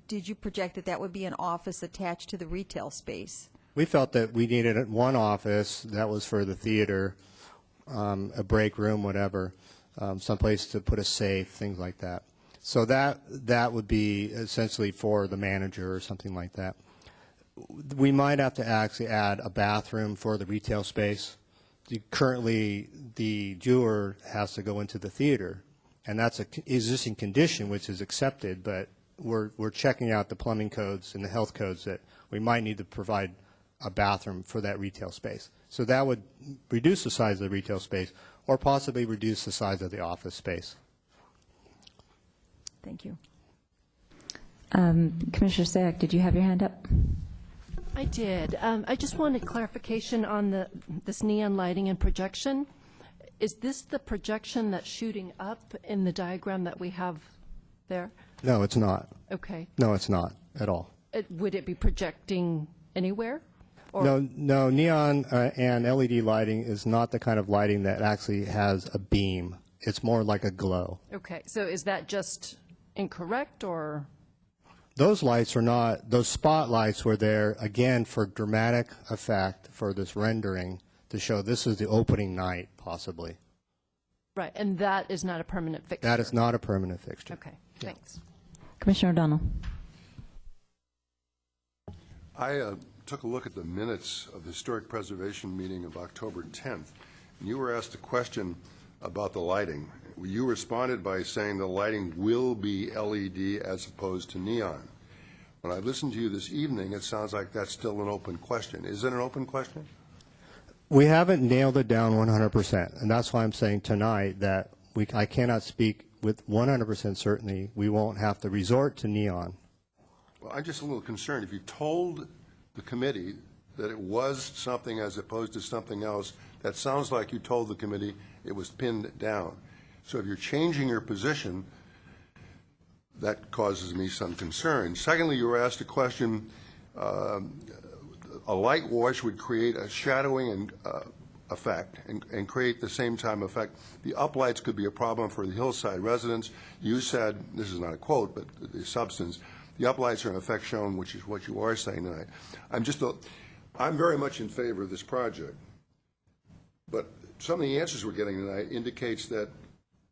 Speaker 6: did you project that would be an office attached to the retail space?
Speaker 3: We felt that we needed one office that was for the theater, a break room, whatever, someplace to put a safe, things like that. So that would be essentially for the manager or something like that. We might have to actually add a bathroom for the retail space. Currently, the jeweler has to go into the theater, and that's an existing condition which is accepted, but we're checking out the plumbing codes and the health codes that we might need to provide a bathroom for that retail space. So that would reduce the size of the retail space or possibly reduce the size of the office space.
Speaker 6: Thank you.
Speaker 1: Commissioner Sayak, did you have your hand up?
Speaker 8: I did. I just wanted clarification on this neon lighting and projection. Is this the projection that's shooting up in the diagram that we have there?
Speaker 3: No, it's not.
Speaker 8: Okay.
Speaker 3: No, it's not at all.
Speaker 8: Would it be projecting anywhere? Or-
Speaker 3: No, neon and LED lighting is not the kind of lighting that actually has a beam. It's more like a glow.
Speaker 8: Okay. So is that just incorrect, or?
Speaker 3: Those lights are not, those spotlights were there, again, for dramatic effect for this rendering to show this is the opening night, possibly.
Speaker 8: Right. And that is not a permanent fixture?
Speaker 3: That is not a permanent fixture.
Speaker 8: Okay. Thanks.
Speaker 1: Commissioner O'Donnell?
Speaker 7: I took a look at the minutes of the Historic Preservation meeting of October 10th, and you were asked a question about the lighting. You responded by saying the lighting will be LED as opposed to neon. When I listened to you this evening, it sounds like that's still an open question. Is it an open question?
Speaker 3: We haven't nailed it down 100%, and that's why I'm saying tonight that I cannot speak with 100% certainty we won't have to resort to neon.
Speaker 7: Well, I'm just a little concerned. If you told the committee that it was something as opposed to something else, that sounds like you told the committee it was pinned down. So if you're changing your position, that causes me some concern. Secondly, you were asked a question, a light wash would create a shadowing and effect and create the same time effect. The uplights could be a problem for the hillside residents. You said, this is not a quote, but the substance, the uplights are in effect shown, which is what you are saying tonight. I'm very much in favor of this project, but some of the answers we're getting tonight indicates that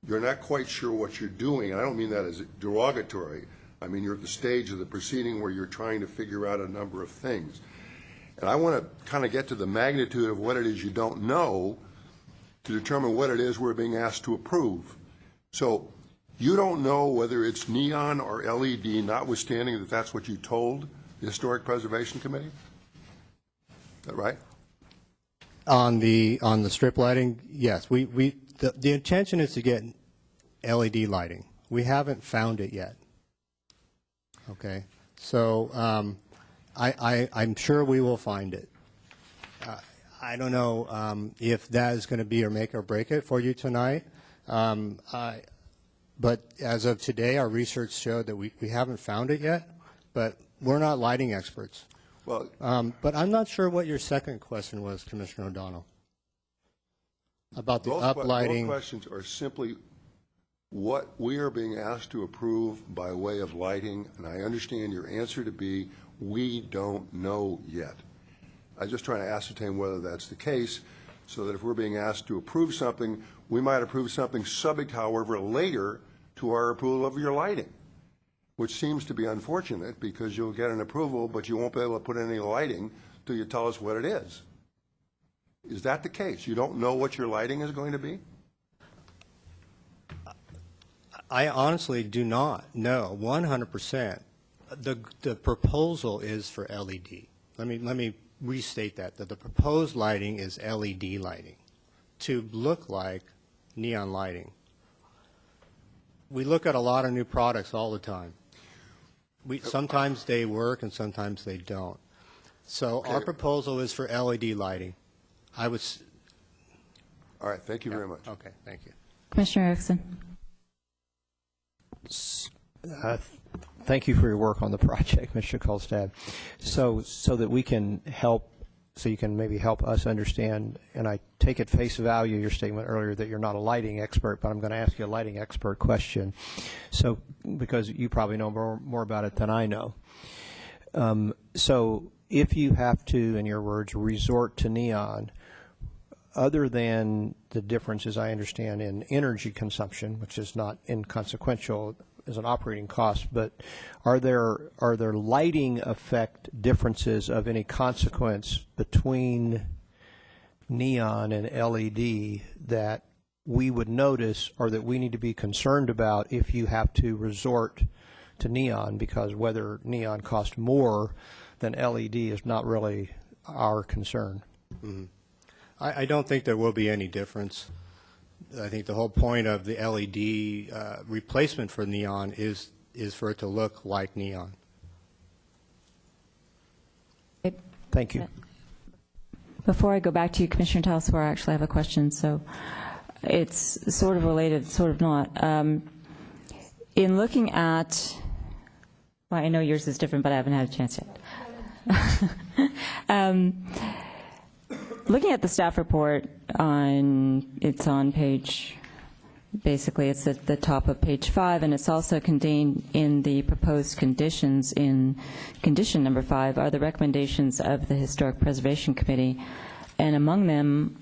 Speaker 7: you're not quite sure what you're doing. And I don't mean that as derogatory. I mean, you're at the stage of the proceeding where you're trying to figure out a number of things. And I want to kind of get to the magnitude of what it is you don't know to determine what it is we're being asked to approve. So you don't know whether it's neon or LED, notwithstanding that that's what you told the Historic Preservation Committee? Is that right?
Speaker 3: On the strip lighting, yes. The intention is to get LED lighting. We haven't found it yet. Okay, so I'm sure we will find it. I don't know if that is going to be or make or break it for you tonight. But as of today, our research showed that we haven't found it yet. But we're not lighting experts.
Speaker 7: Well,
Speaker 3: but I'm not sure what your second question was, Commissioner O'Donnell, about the
Speaker 7: both
Speaker 3: uplighting.
Speaker 7: Both questions are simply what we are being asked to approve by way of lighting, and I understand your answer to be, we don't know yet. I'm just trying to ascertain whether that's the case, so that if we're being asked to approve something, we might approve something subject, however, later to our approval of your lighting, which seems to be unfortunate because you'll get an approval, but you won't be able to put any lighting till you tell us what it is. Is that the case? You don't know what your lighting is going to be?
Speaker 3: I honestly do not know 100%. The proposal is for LED. Let me restate that the proposed lighting is LED lighting to look like neon lighting. We look at a lot of new products all the time. Sometimes they work and sometimes they don't. So our proposal is for LED lighting.
Speaker 7: All right, thank you very much.
Speaker 3: Okay, thank you.
Speaker 1: Commissioner Erickson.
Speaker 3: Thank you for your work on the project, Mr. Kolstad. So that we can help, so you can maybe help us understand, and I take at face value your statement earlier that you're not a lighting expert, but I'm going to ask you a lighting expert question. So, because you probably know more about it than I know. So if you have to, in your words, resort to neon, other than the differences I understand in energy consumption, which is not inconsequential as an operating cost, but are there lighting effect differences of any consequence between neon and LED that we would notice or that we need to be concerned about if you have to resort to neon, because whether neon costs more than LED is not really our concern? Mm-hmm. I don't think there will be any difference. I think the whole point of the LED replacement for neon is for it to look like neon. Thank you.
Speaker 1: Before I go back to you, Commissioner Talswar, I actually have a question. So it's sort of related, sort of not. In looking at, well, I know yours is different, but I haven't had a chance yet. Looking at the staff report, it's on page, basically it's at the top of page 5, and it's also contained in the proposed conditions. In condition number 5 are the recommendations of the Historic Preservation Committee, and among them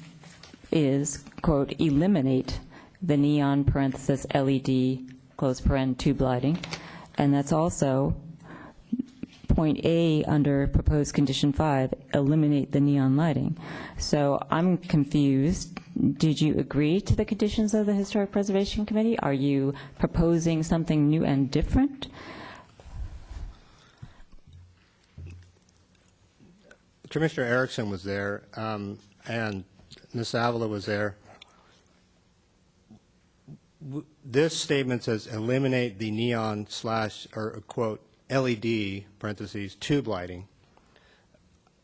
Speaker 1: is, quote, eliminate the neon parenthesis LED close paren tube lighting, and that's also point A under proposed condition 5, eliminate the neon lighting. So I'm confused. Did you agree to the conditions of the Historic Preservation Committee? Are you proposing something new and different?
Speaker 3: Commissioner Erickson was there, and Ms. Avila was there. This statement says eliminate the neon / or quote LED parentheses tube lighting.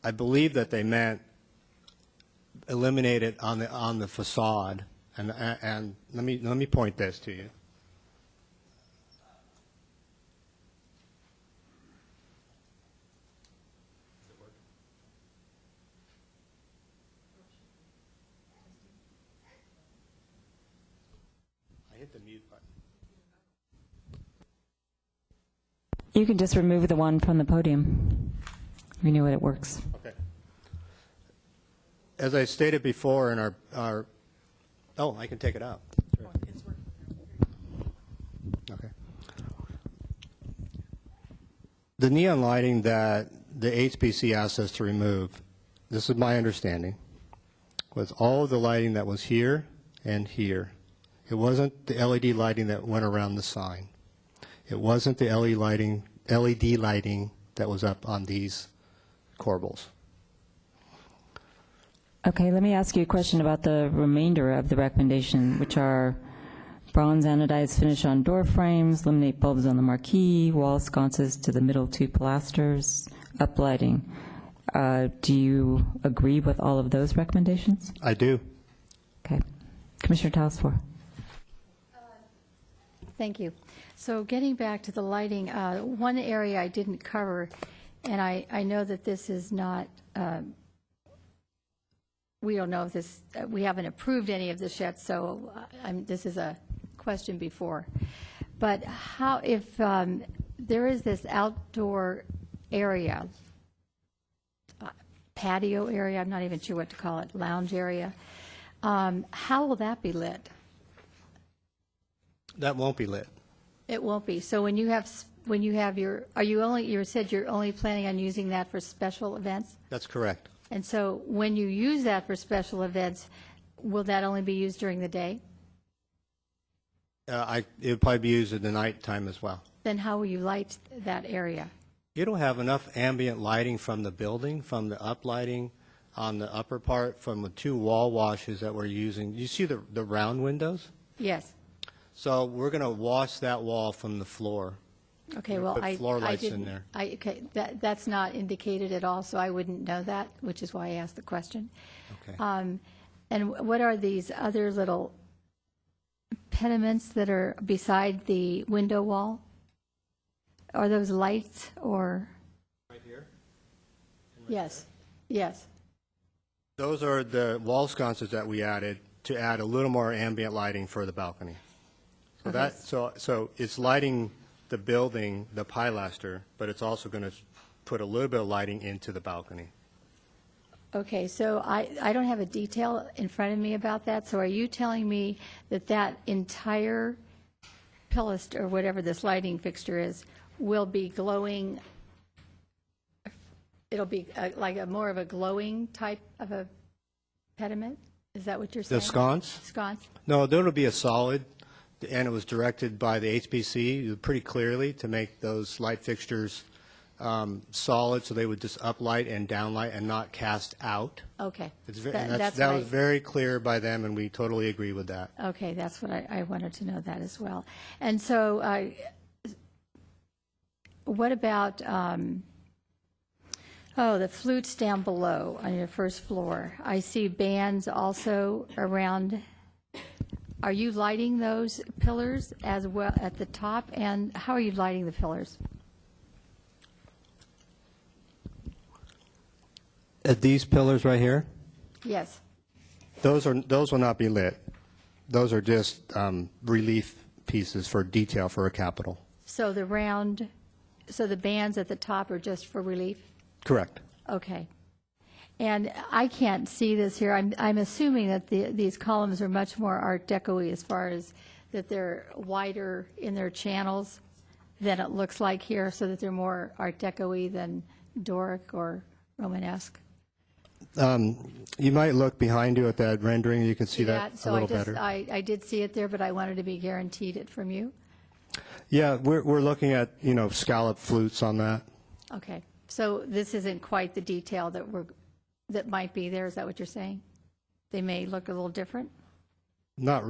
Speaker 3: I believe that they meant eliminate it on the facade. And let me point this to you. I hit the mute button.
Speaker 1: You can just remove the one from the podium. We know it works.
Speaker 3: Okay. As I stated before in our oh, I can take it out. Okay. The neon lighting that the HPC asked us to remove, this is my understanding, was all of the lighting that was here and here. It wasn't the LED lighting that went around the sign. It wasn't the LED lighting that was up on these corbels.
Speaker 1: Okay, let me ask you a question about the remainder of the recommendation, which are bronze anodized finish on door frames, laminate bulbs on the marquee, wall sconces to the middle two pilasters, uplighting. Do you agree with all of those recommendations?
Speaker 3: I do.
Speaker 1: Okay. Commissioner Talsfor.
Speaker 4: Thank you. So getting back to the lighting, one area I didn't cover, and I know that this is not, we don't know if this, we haven't approved any of this yet, so this is a question before. But how, if there is this outdoor area, patio area, I'm not even sure what to call it, lounge area, how will that be lit?
Speaker 3: That won't be lit.
Speaker 4: It won't be. So when you have your, are you only, you said you're only planning on using that for special events?
Speaker 3: That's correct.
Speaker 4: And so when you use that for special events, will that only be used during the day?
Speaker 3: It would probably be used at the nighttime as well.
Speaker 4: Then how will you light that area?
Speaker 3: It'll have enough ambient lighting from the building, from the uplighting on the upper part, from the two wall washes that we're using. You see the round windows?
Speaker 4: Yes.
Speaker 3: So we're going to wash that wall from the floor.
Speaker 4: Okay, well,
Speaker 3: Put floor lights in
Speaker 4: didn't,
Speaker 3: there.
Speaker 4: okay, that's not indicated at all, so I wouldn't know that, which is why I asked the question.
Speaker 3: Okay.
Speaker 4: And what are these other little pediments that are beside the window wall? Are those lights or?
Speaker 3: Right here?
Speaker 4: Yes, yes.
Speaker 3: Those are the wall sconces that we added to add a little more ambient lighting for the balcony. So
Speaker 4: Okay.
Speaker 3: that so it's lighting the building, the pilaster, but it's also going to put a little bit of lighting into the balcony.
Speaker 4: Okay, so I don't have a detail in front of me about that, so are you telling me that that entire pilaster, or whatever this lighting fixture is, will be glowing, it'll be like a more of a glowing type of a pediment? Is that what you're saying?
Speaker 3: The sconce?
Speaker 4: Sconce?
Speaker 3: No, that'll be a solid, and it was directed by the HPC pretty clearly to make those light fixtures solid, so they would just uplight and downlight and not cast out.
Speaker 4: Okay.
Speaker 3: That
Speaker 4: what
Speaker 3: was very clear by them, and we totally agree with that.
Speaker 4: Okay, that's what I wanted to know that as well. And so what about, the flutes down below on your first floor? I see bands also around. Are you lighting those pillars as well at the top? And how are you lighting the pillars?
Speaker 3: At these pillars right here,
Speaker 4: Yes.
Speaker 3: those will not be lit. Those are just relief pieces for detail for a capital.
Speaker 4: So the bands at the top are just for relief?
Speaker 3: Correct.
Speaker 4: Okay. And I can't see this here. I'm assuming that these columns are much more Art Deco-y as far as that they're wider in their channels than it looks like here, so that they're more Art Deco-y than Doric or Romanesque.
Speaker 3: You might look behind you at that rendering. You can see that a
Speaker 4: So
Speaker 3: little better.
Speaker 4: I did see it there, but I wanted to be guaranteed it from you.
Speaker 3: Yeah, we're looking at scallop flutes on that.
Speaker 4: Okay. So this isn't quite the detail that might be there. Is that what you're saying? They may look a little different?
Speaker 3: Not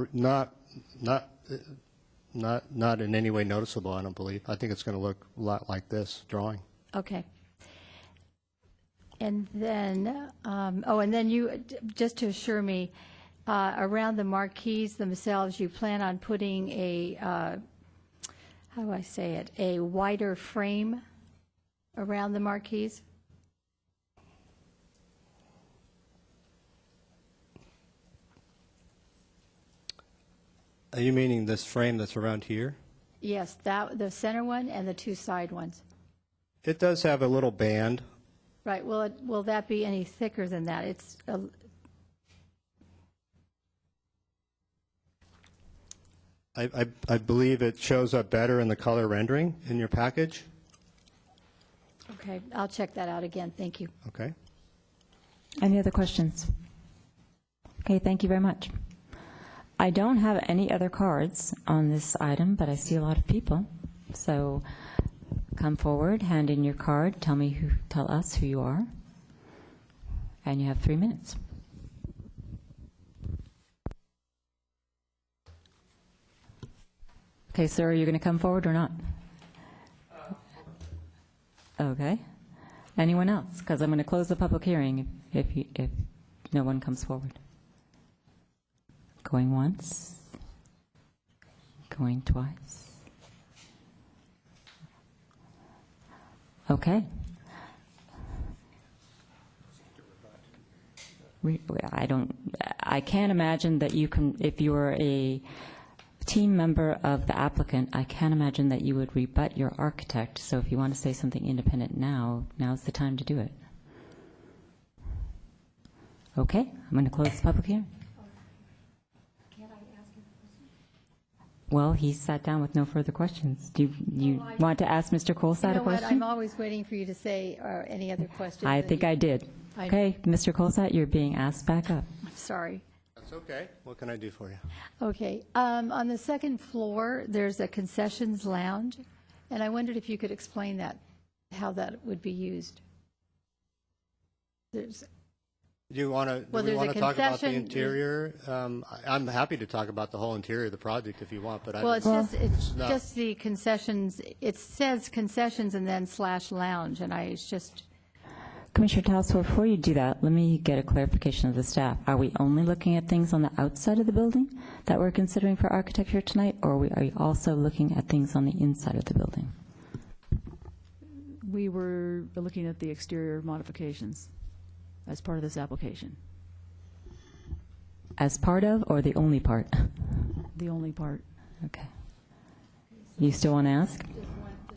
Speaker 3: in any way noticeable, I don't believe. I think it's going to look a lot like this drawing.
Speaker 4: Okay. And then, and then you, just to assure me, around the marquees themselves, you plan on putting a, how do I say it, a wider frame around the marquees?
Speaker 9: Are you meaning this frame that's around here?
Speaker 4: Yes, the center one and the two side ones.
Speaker 9: It does have a little band.
Speaker 4: Right, will that be any thicker than that? It's,
Speaker 9: I believe it shows up better in the color rendering in your package.
Speaker 4: okay, I'll check that out again, thank you.
Speaker 9: Okay.
Speaker 1: Any other questions? Okay, thank you very much. I don't have any other cards on this item, but I see a lot of people. So come forward, hand in your card, tell us who you are, and you have 3 minutes. Okay, sir, are you going to come forward or not? Okay. Anyone else? Because I'm going to close the public hearing if no one comes forward. Going once. Going twice. Okay. I can't imagine that you can, if you're a team member of the applicant, I can't imagine that you would rebut your architect. So if you want to say something independent now's the time to do it. Okay, I'm going to close the public hearing. Well, he sat down with no further questions. Do you want to ask Mr. Colsat a question?
Speaker 4: I'm always waiting for you to say any other questions.
Speaker 1: I think I did. Okay, Mr. Colsat, you're being asked back up.
Speaker 4: I'm sorry.
Speaker 9: That's okay. What can I do for you?
Speaker 4: Okay, on the second floor, there's a concessions lounge, and I wondered if you could explain that, how that would be used. There's,
Speaker 9: Do we want
Speaker 4: Well,
Speaker 9: to
Speaker 4: there's a
Speaker 9: talk about the
Speaker 4: concession-
Speaker 9: interior? I'm happy to talk about the whole interior of the project if you want, but
Speaker 4: well, it's
Speaker 9: not-
Speaker 4: just the concessions, it says concessions and then / lounge, and it's just,
Speaker 1: Commissioner Talsworth, before you do that, let me get a clarification of the staff. Are we only looking at things on the outside of the building that we're considering for architecture tonight, or are we also looking at things on the inside of the building?
Speaker 5: We were looking at the exterior modifications as part of this application,
Speaker 1: As part of, or the only part?
Speaker 5: the only part.
Speaker 1: Okay. You still want to ask?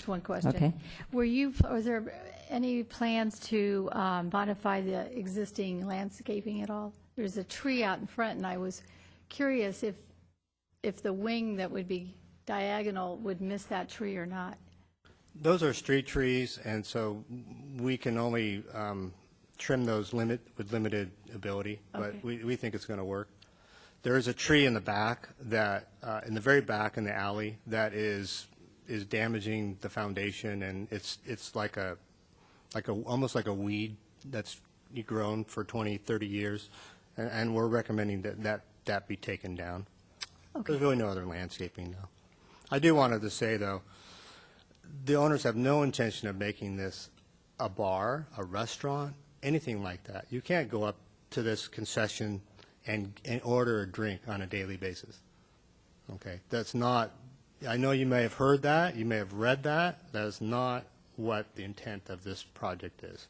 Speaker 4: just one question.
Speaker 1: Okay.
Speaker 4: Was there any plans to modify the existing landscaping at all? There's a tree out in front, and I was curious if the wing that would be diagonal would miss that tree or not.
Speaker 9: Those are street trees, and so we can only trim those with limited ability, but
Speaker 4: Okay.
Speaker 9: we think it's going to work. There is a tree in the back that, in the very back in the alley, that is damaging the foundation, and it's like almost like a weed that's grown for 20, 30 years, and we're recommending that be taken down.
Speaker 4: Okay.
Speaker 9: There's really no other landscaping now. I do want to say, though, the owners have no intention of making this a bar, a restaurant, anything like that. You can't go up to this concession and order a drink on a daily basis. Okay, that's not, I know you may have heard that, you may have read that, that is not what the intent of this project is.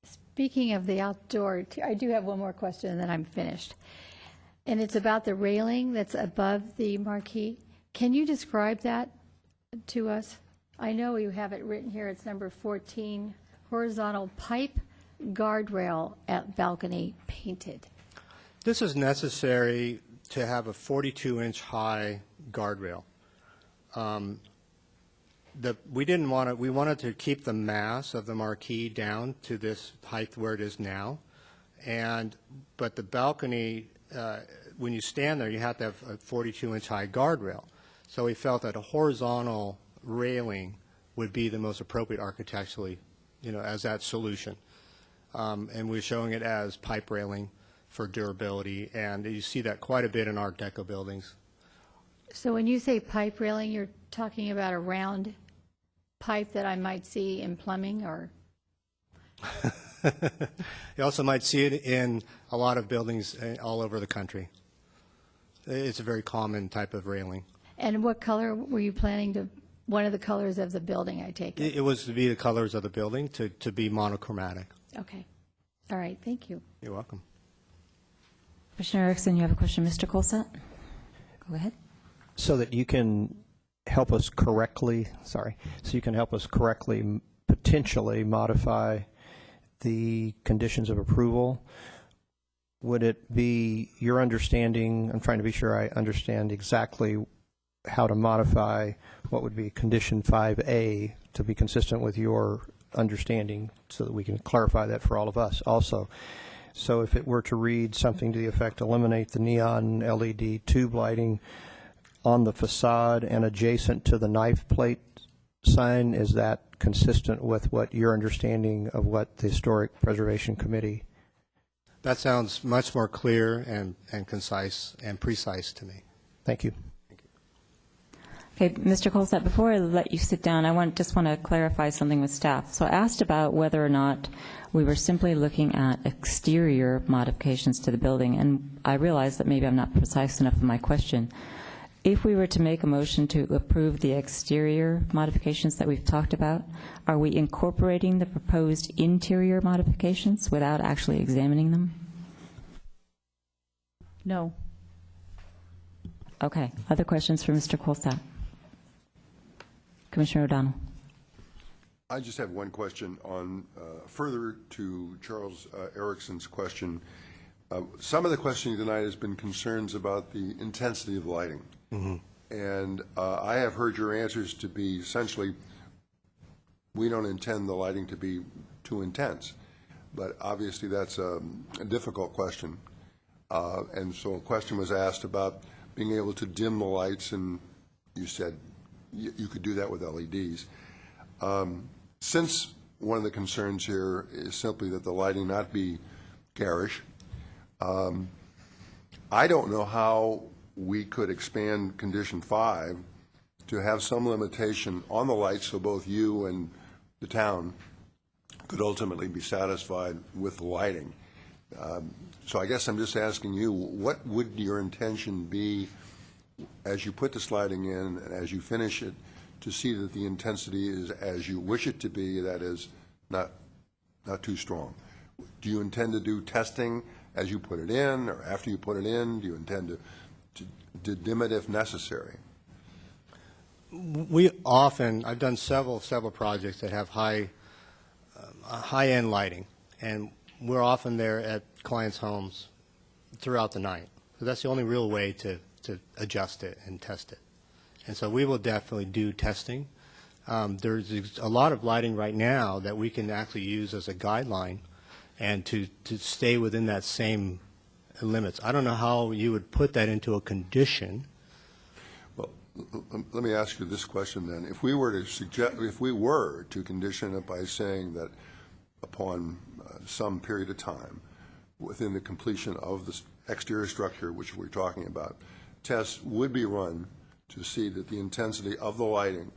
Speaker 4: Speaking of the outdoor, I do have one more question, and then I'm finished. And it's about the railing that's above the marquee. Can you describe that to us? I know you have it written here, it's number 14, horizontal pipe guardrail at balcony painted.
Speaker 9: This is necessary to have a 42-inch high guardrail. We wanted to keep the mass of the marquee down to this height where it is now, but the balcony, when you stand there, you have to have a 42-inch high guardrail. So we felt that a horizontal railing would be the most appropriate architecturally, as that solution. And we're showing it as pipe railing for durability, and you see that quite a bit in Art Deco buildings.
Speaker 4: So when you say pipe railing, you're talking about a round pipe that I might see in plumbing, or?
Speaker 9: You also might see it in a lot of buildings all over the country. It's a very common type of railing.
Speaker 4: And what color were you planning to, one of the colors of the building, I take it?
Speaker 9: It was to be the colors of the building, to be monochromatic.
Speaker 4: Okay. All right, thank you.
Speaker 9: You're welcome.
Speaker 1: Commissioner Erickson, you have a question. Mr. Colsett? Go ahead.
Speaker 3: So that you can help us correctly, potentially modify the conditions of approval, would it be your understanding, I'm trying to be sure I understand exactly how to modify what would be condition 5A to be consistent with your understanding so that we can clarify that for all of us also. So if it were to read something to the effect, eliminate the neon LED tube lighting on the facade and adjacent to the knife plate sign, is that consistent with what your understanding of what the Historic Preservation Committee?
Speaker 9: That sounds much more clear and concise and precise to me.
Speaker 3: Thank you.
Speaker 1: Okay, Mr. Colsett, before I let you sit down, I just want to clarify something with staff. So I asked about whether or not we were simply looking at exterior modifications to the building, and I realized that maybe I'm not precise enough in my question. If we were to make a motion to approve the exterior modifications that we've talked about, are we incorporating the proposed interior modifications without actually examining them?
Speaker 5: No.
Speaker 1: Okay. Other questions for Mr. Colsett? Commissioner O'Donnell.
Speaker 7: I just have one question on, further to Charles Erickson's question. Some of the questioning tonight has been concerns about the intensity of the lighting. Mm-hmm. And I have heard your answers to be essentially, we don't intend the lighting to be too intense. But obviously that's a difficult question. And so a question was asked about being able to dim the lights, and you said you could do that with LEDs. Since one of the concerns here is simply that the lighting not be garish, I don't know how we could expand condition 5 to have some limitation on the lights so both you and the town could ultimately be satisfied with the lighting. So I guess I'm just asking you, what would your intention be as you put this lighting in and as you finish it to see that the intensity is as you wish it to be, that is not too strong? Do you intend to do testing as you put it in or after you put it in? Do you intend to dim it if necessary?
Speaker 9: We often, I've done several projects that have high-end lighting, and we're often there at clients' homes throughout the night. So that's the only real way to adjust it and test it. And so we will definitely do testing. There's a lot of lighting right now that we can actually use as a guideline and to stay within that same limits. I don't know how you would put that into a condition.
Speaker 7: Well, let me ask you this question then. If we were to condition it by saying that upon some period of time, within the completion of the exterior structure, which we're talking about, tests would be run to see that the intensity of the lighting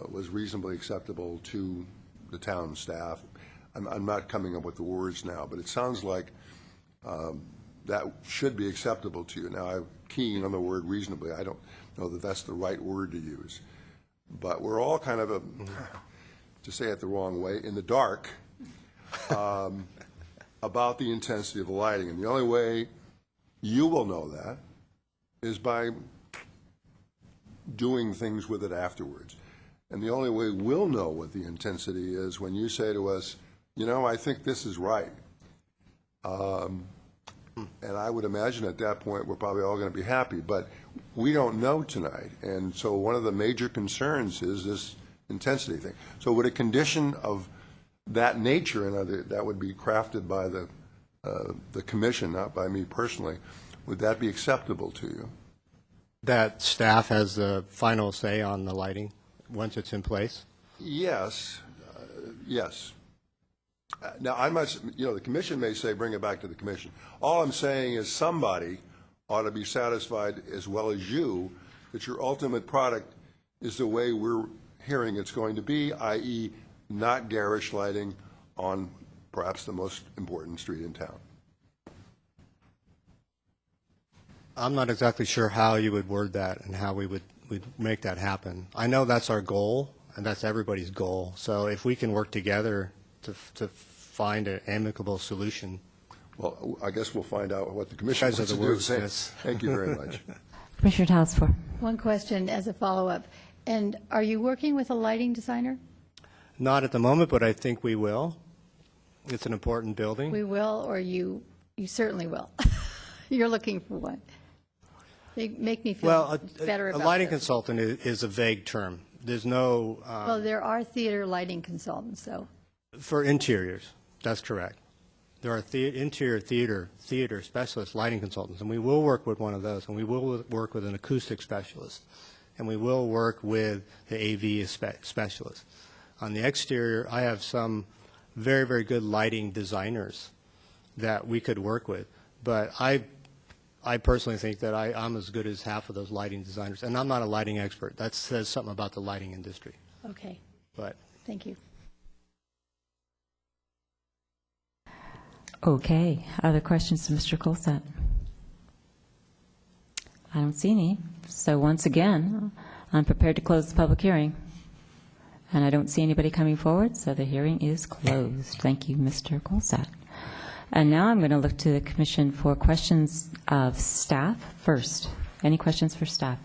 Speaker 7: was reasonably acceptable to the town staff. I'm not coming up with the words now, but it sounds like that should be acceptable to you. Now, I'm keying on the word reasonably. I don't know that that's the right word to use. But we're all kind of, to say it the wrong way, in the dark about the intensity of the lighting. And the only way you will know that is by doing things with it afterwards. And the only way we'll know what the intensity is when you say to us, you know, I think this is right. And I would imagine at that point we're probably all going to be happy. But we don't know tonight. And so one of the major concerns is this intensity thing. So would a condition of that nature, and that would be crafted by the commission, not by me personally, would that be acceptable to you?
Speaker 9: That staff has the final say on the lighting once it's in place?
Speaker 7: Yes. Yes. Now, I must, the commission may say bring it back to the commission. All I'm saying is somebody ought to be satisfied, as well as you, that your ultimate product is the way we're hearing it's going to be, i.e. not garish lighting on perhaps the most important street in town.
Speaker 9: I'm not exactly sure how you would word that and how we'd make that happen. I know that's our goal, and that's everybody's goal. So if we can work together to find an amicable solution.
Speaker 7: Well, I guess we'll find out what the commission
Speaker 9: Guys are
Speaker 7: wants
Speaker 9: the
Speaker 7: to do.
Speaker 9: wordsmiths.
Speaker 7: Thank you very much.
Speaker 1: Commissioner Talsfor.
Speaker 4: One question as a follow-up. And are you working with a lighting designer?
Speaker 9: Not at the moment, but I think we will. It's an important building.
Speaker 4: We will, or you certainly will. You're looking for one. They make me feel
Speaker 9: Well,
Speaker 4: better
Speaker 9: a
Speaker 4: about
Speaker 9: lighting
Speaker 4: this.
Speaker 9: consultant is a vague term. There's no,
Speaker 4: Well, there are theater lighting consultants, so.
Speaker 9: for interiors, that's correct. There are interior theater specialist lighting consultants, and we will work with one of those, and we will work with an acoustic specialist, and we will work with the AV specialist. On the exterior, I have some very, very good lighting designers that we could work with, but I personally think that I'm as good as half of those lighting designers, and I'm not a lighting expert. That says something about the lighting industry.
Speaker 4: Okay,
Speaker 9: But
Speaker 4: thank you.
Speaker 1: Okay, other questions to Mr. Colsatt? I don't see any. So once again, I'm prepared to close the public hearing. And I don't see anybody coming forward, so the hearing is closed. Thank you, Mr. Colsatt. And now I'm going to look to the commission for questions of staff first. Any questions for staff?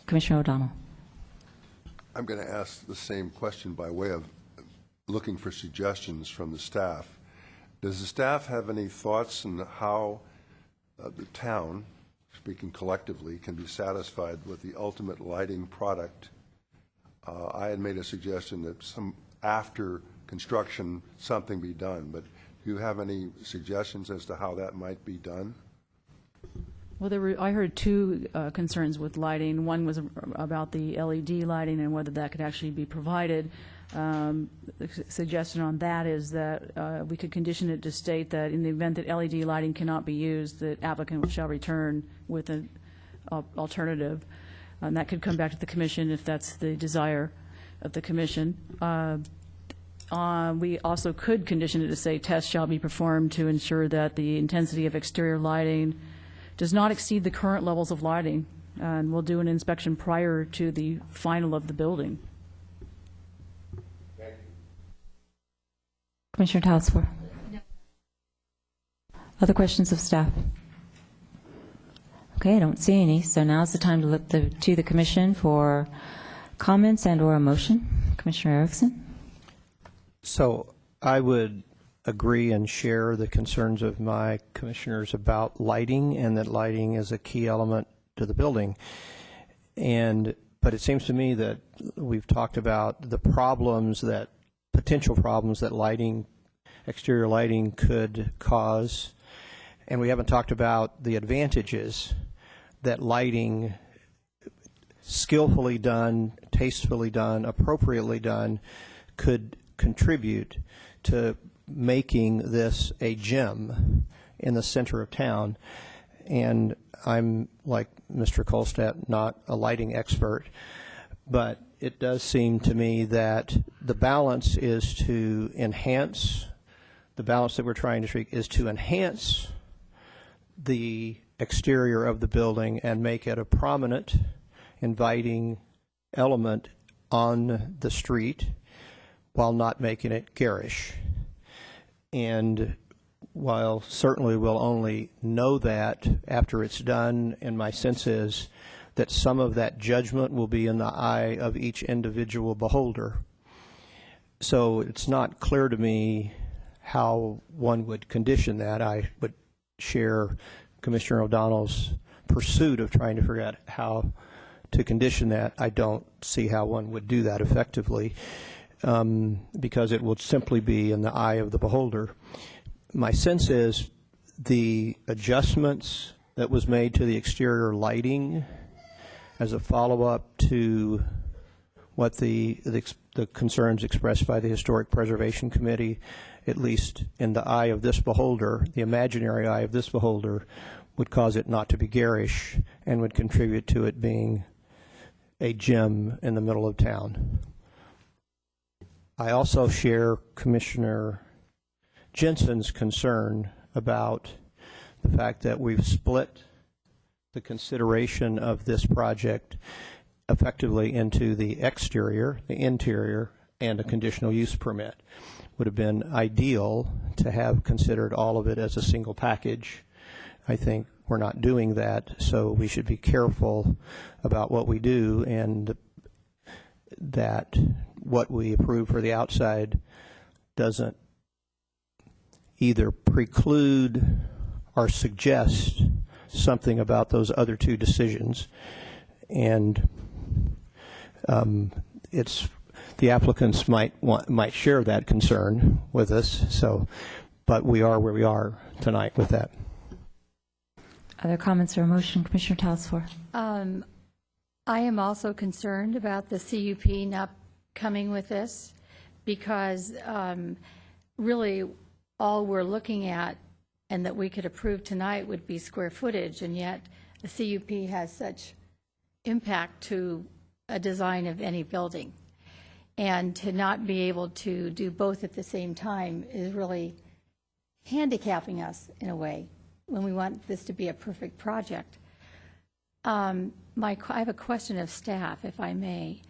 Speaker 1: Commissioner O'Donnell.
Speaker 7: I'm going to ask the same question by way of looking for suggestions from the staff. Does the staff have any thoughts on how the town, speaking collectively, can be satisfied with the ultimate lighting product? I had made a suggestion that after construction, something be done, but do you have any suggestions as to how that might be done?
Speaker 5: Well, I heard two concerns with lighting. One was about the LED lighting and whether that could actually be provided. The suggestion on that is that we could condition it to state that in the event that LED lighting cannot be used, the applicant shall return with an alternative. And that could come back to the commission if that's the desire of the commission. We also could condition it to say tests shall be performed to ensure that the intensity of exterior lighting does not exceed the current levels of lighting, and we'll do an inspection prior to the final of the building.
Speaker 1: Commissioner Talsfor. Other questions of staff? Okay, I don't see any, so now's the time to look to the commission for comments and or a motion. Commissioner Erickson.
Speaker 3: So I would agree and share the concerns of my commissioners about lighting, and that lighting is a key element to the building. But it seems to me that we've talked about the potential problems that exterior lighting could cause, and we haven't talked about the advantages that lighting, skillfully done, tastefully done, appropriately done, could contribute to making this a gem in the center of town. And I'm, like Mr. Colsatt, not a lighting expert, but it does seem to me that the balance is to enhance, the balance that we're trying to strike is to enhance the exterior of the building and make it a prominent, inviting element on the street while not making it garish. And while certainly we'll only know that after it's done, and my sense is that some of that judgment will be in the eye of each individual beholder. So it's not clear to me how one would condition that. I would share Commissioner O'Donnell's pursuit of trying to figure out how to condition that. I don't see how one would do that effectively, because it will simply be in the eye of the beholder. My sense is the adjustments that was made to the exterior lighting as a follow-up to what the concerns expressed by the Historic Preservation Committee, at least in the eye of this beholder, the imaginary eye of this beholder, would cause it not to be garish and would contribute to it being a gem in the middle of town. I also share Commissioner Jensen's concern about the fact that we've split the consideration of this project effectively into the exterior, the interior, and a conditional use permit. Would have been ideal to have considered all of it as a single package. I think we're not doing that, so we should be careful about what we do, and that what we approve for the outside doesn't either preclude or suggest something about those other two decisions. And it's the applicants might share that concern with us. So, but we are where we are tonight with that.
Speaker 1: Other comments or motion, Commissioner Talsfor?
Speaker 4: I am also concerned about the CUP not coming with this, because really all we're looking at and that we could approve tonight would be square footage, and yet the CUP has such impact to a design of any building. And to not be able to do both at the same time is really handicapping us in a way when we want this to be a perfect project. I have a question of staff, if I may.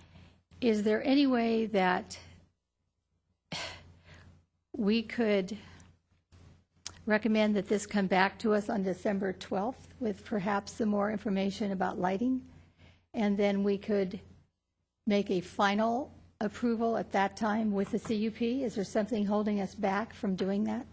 Speaker 4: Is there any way that we could recommend that this come back to us on December 12th with perhaps some more information about lighting? And then we could make a final approval at that time with the CUP? Is there something holding us back from doing that?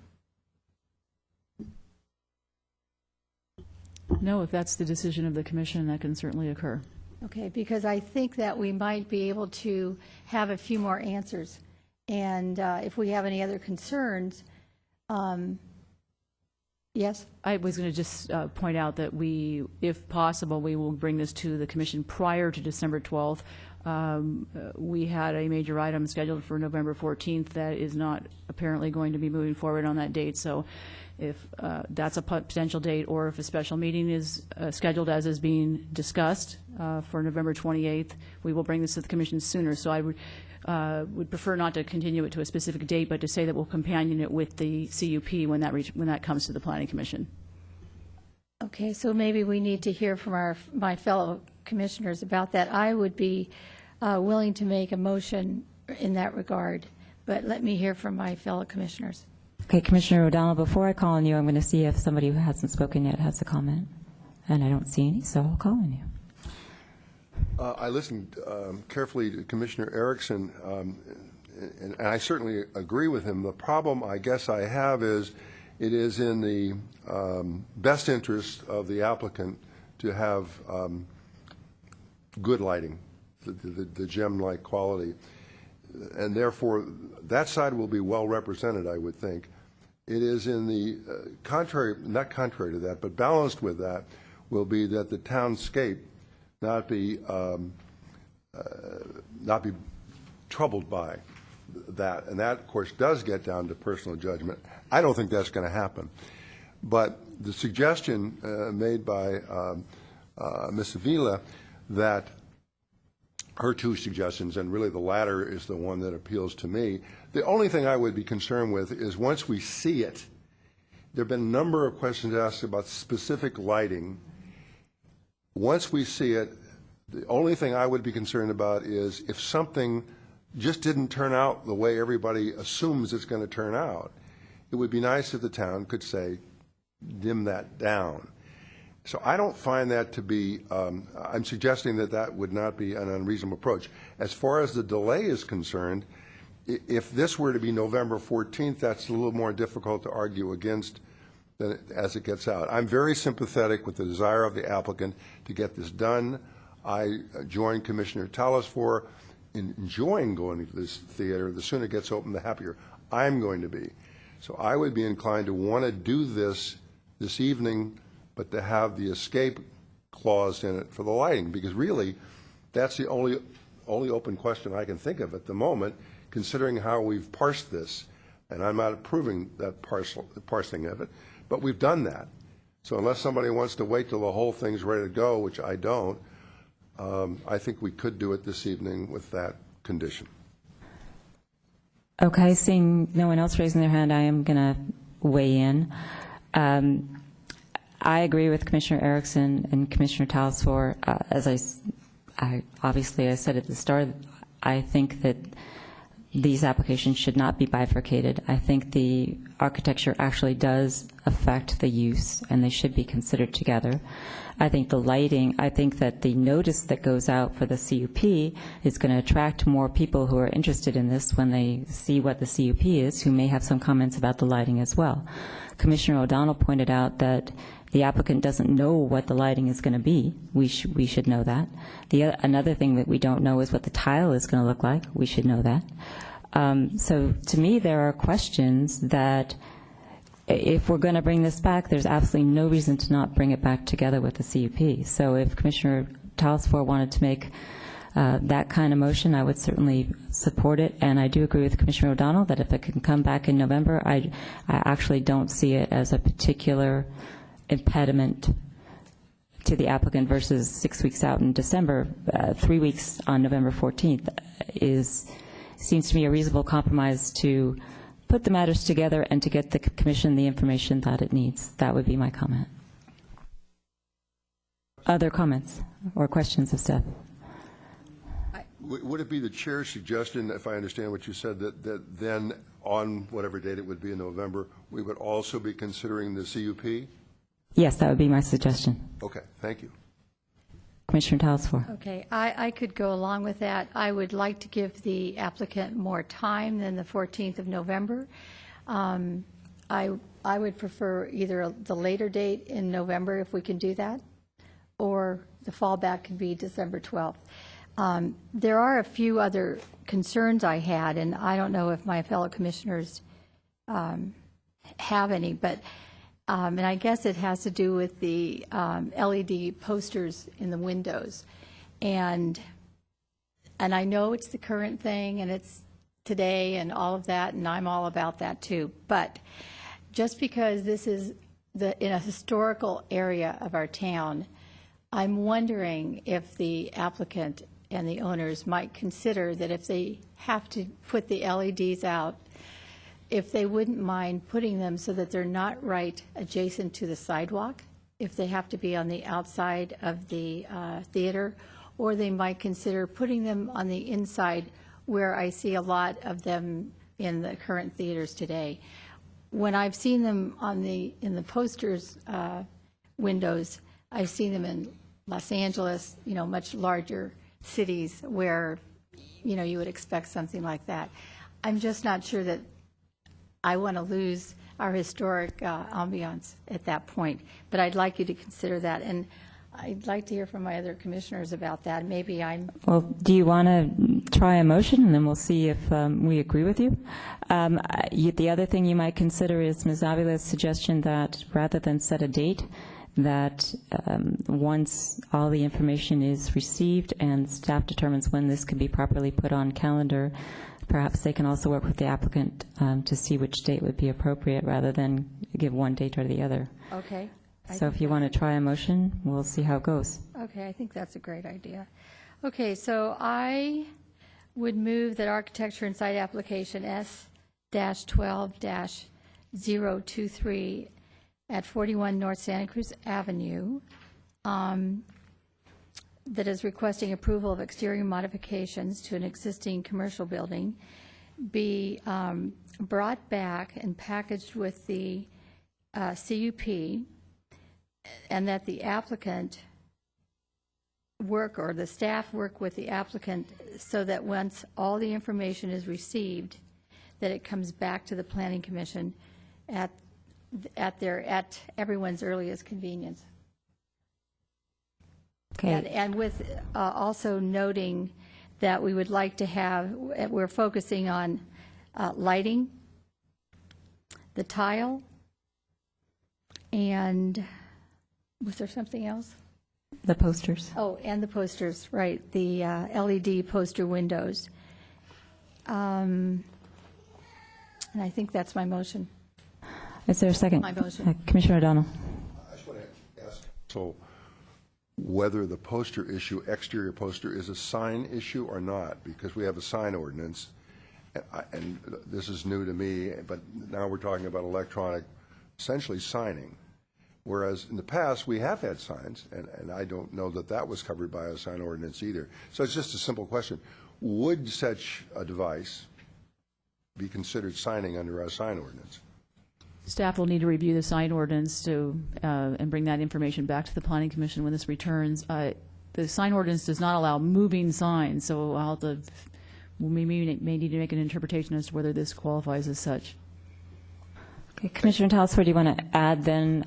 Speaker 5: No, if that's the decision of the commission, that can certainly occur.
Speaker 4: Okay, because I think that we might be able to have a few more answers. And if we have any other concerns, yes?
Speaker 5: I was going to just point out that we, if possible, we will bring this to the commission prior to December 12th. We had a major item scheduled for November 14th that is not apparently going to be moving forward on that date. So if that's a potential date, or if a special meeting is scheduled as is being discussed for November 28th, we will bring this to the commission sooner. So I would prefer not to continue it to a specific date, but to say that we'll companion it with the CUP when that comes to the Planning Commission.
Speaker 4: Okay, so maybe we need to hear from my fellow commissioners about that. I would be willing to make a motion in that regard, but let me hear from my fellow commissioners.
Speaker 1: Okay, Commissioner O'Donnell, before I call on you, I'm going to see if somebody who hasn't spoken yet has a comment. And I don't see any, so I'll call on you.
Speaker 7: I listened carefully to Commissioner Erickson, and I certainly agree with him. The problem I guess I have is it is in the best interest of the applicant to have good lighting, the gem-like quality. And therefore, that side will be well represented, I would think. It is in the not contrary to that, but balanced with that, will be that the townscape not be troubled by that. And that, of course, does get down to personal judgment. I don't think that's going to happen. But the suggestion made by Ms. Avila, that her two suggestions, and really the latter is the one that appeals to me. The only thing I would be concerned with is once we see it, there have been a number of questions asked about specific lighting. Once we see it, the only thing I would be concerned about is if something just didn't turn out the way everybody assumes it's going to turn out, it would be nice if the town could say, dim that down. So I don't find that to be, I'm suggesting that that would not be an unreasonable approach. As far as the delay is concerned, if this were to be November 14th, that's a little more difficult to argue against as it gets out. I'm very sympathetic with the desire of the applicant to get this done. I join Commissioner Talsfor in enjoying going to this theater. The sooner it gets open, the happier I'm going to be. So I would be inclined to want to do this evening, but to have the escape clause in it for the lighting, because really that's the only open question I can think of at the moment, considering how we've parsed this. And I'm not approving that parsing of it, but we've done that. So unless somebody wants to wait till the whole thing's ready to go, which I don't, I think we could do it this evening with that condition.
Speaker 1: Okay, seeing no one else raising their hand, I am going to weigh in. I agree with Commissioner Erickson and Commissioner Talsfor. As I said at the start, I think that these applications should not be bifurcated. I think the architecture actually does affect the use, and they should be considered together. I think the lighting, I think that the notice that goes out for the CUP is going to attract more people who are interested in this when they see what the CUP is, who may have some comments about the lighting as well. Commissioner O'Donnell pointed out that the applicant doesn't know what the lighting is going to be. We should know that. Another thing that we don't know is what the tile is going to look like. We should know that. So to me, there are questions that if we're going to bring this back, there's absolutely no reason to not bring it back together with the CUP. So if Commissioner Talsfor wanted to make that kind of motion, I would certainly support it. And I do agree with Commissioner O'Donnell that if it can come back in November, I actually don't see it as a particular impediment to the applicant versus 6 weeks out in December. 3 weeks on November 14th seems to me a reasonable compromise to put the matters together and to get the commission the information that it needs. That would be my comment. Other comments or questions of staff?
Speaker 7: Would it be the chair's suggestion, if I understand what you said, that then on whatever date it would be in November, we would also be considering the CUP?
Speaker 1: Yes, that would be my suggestion.
Speaker 7: Okay, thank you.
Speaker 1: Commissioner Talsfor.
Speaker 4: Okay, I could go along with that. I would like to give the applicant more time than the 14th of November. I would prefer either the later date in November, if we can do that, or the fallback could be December 12th. There are a few other concerns I had, and I don't know if my fellow commissioners have any, but and I guess it has to do with the LED posters in the windows. And I know it's the current thing, and it's today and all of that, and I'm all about that too. But just because this is in a historical area of our town, I'm wondering if the applicant and the owners might consider that if they have to put the LEDs out, if they wouldn't mind putting them so that they're not right adjacent to the sidewalk, if they have to be on the outside of the theater, or they might consider putting them on the inside where I see a lot of them in the current theaters today. When I've seen them in the posters windows, I've seen them in Los Angeles, much larger cities where, you would expect something like that. I'm just not sure that I want to lose our historic ambiance at that point, but I'd like you to consider that, and I'd like to hear from my other commissioners about that. Maybe I'm...
Speaker 1: Well, do you want to try a motion, and then we'll see if we agree with you? The other thing you might consider is Ms. Avila's suggestion that rather than set a date, that once all the information is received and staff determines when this can be properly put on calendar, perhaps they can also work with the applicant to see which date would be appropriate rather than give one date or the other.
Speaker 4: Okay.
Speaker 1: So if you want to try a motion, we'll see how it goes.
Speaker 4: Okay, I think that's a great idea. Okay, so I would move that architecture and site application S-12-023 at 41 North Santa Cruz Avenue, that is requesting approval of exterior modifications to an existing commercial building, be brought back and packaged with the CUP, and that the applicant work, or the staff work with the applicant so that once all the information is received, that it comes back to the Planning Commission at everyone's earliest convenience.
Speaker 1: Okay.
Speaker 4: And with also noting that we would like to have, we're focusing on lighting, the tile, and was there something else?
Speaker 1: The posters.
Speaker 4: Oh, and the posters, right, the LED poster windows. And I think that's my motion.
Speaker 1: Is there a second?
Speaker 4: My motion.
Speaker 1: Commissioner O'Donnell.
Speaker 7: I just want to ask, so whether the poster issue, exterior poster, is a sign issue or not, because we have a sign ordinance, and this is new to me, but now we're talking about electronic, essentially signing. Whereas in the past, we have had signs, and I don't know that that was covered by a sign ordinance either. So it's just a simple question. Would such a device be considered signing under our sign ordinance?
Speaker 5: Staff will need to review the sign ordinance and bring that information back to the Planning Commission when this returns. The sign ordinance does not allow moving signs, so we may need to make an interpretation as to whether this qualifies as such.
Speaker 1: Okay, Commissioner Talsford, do you want to add then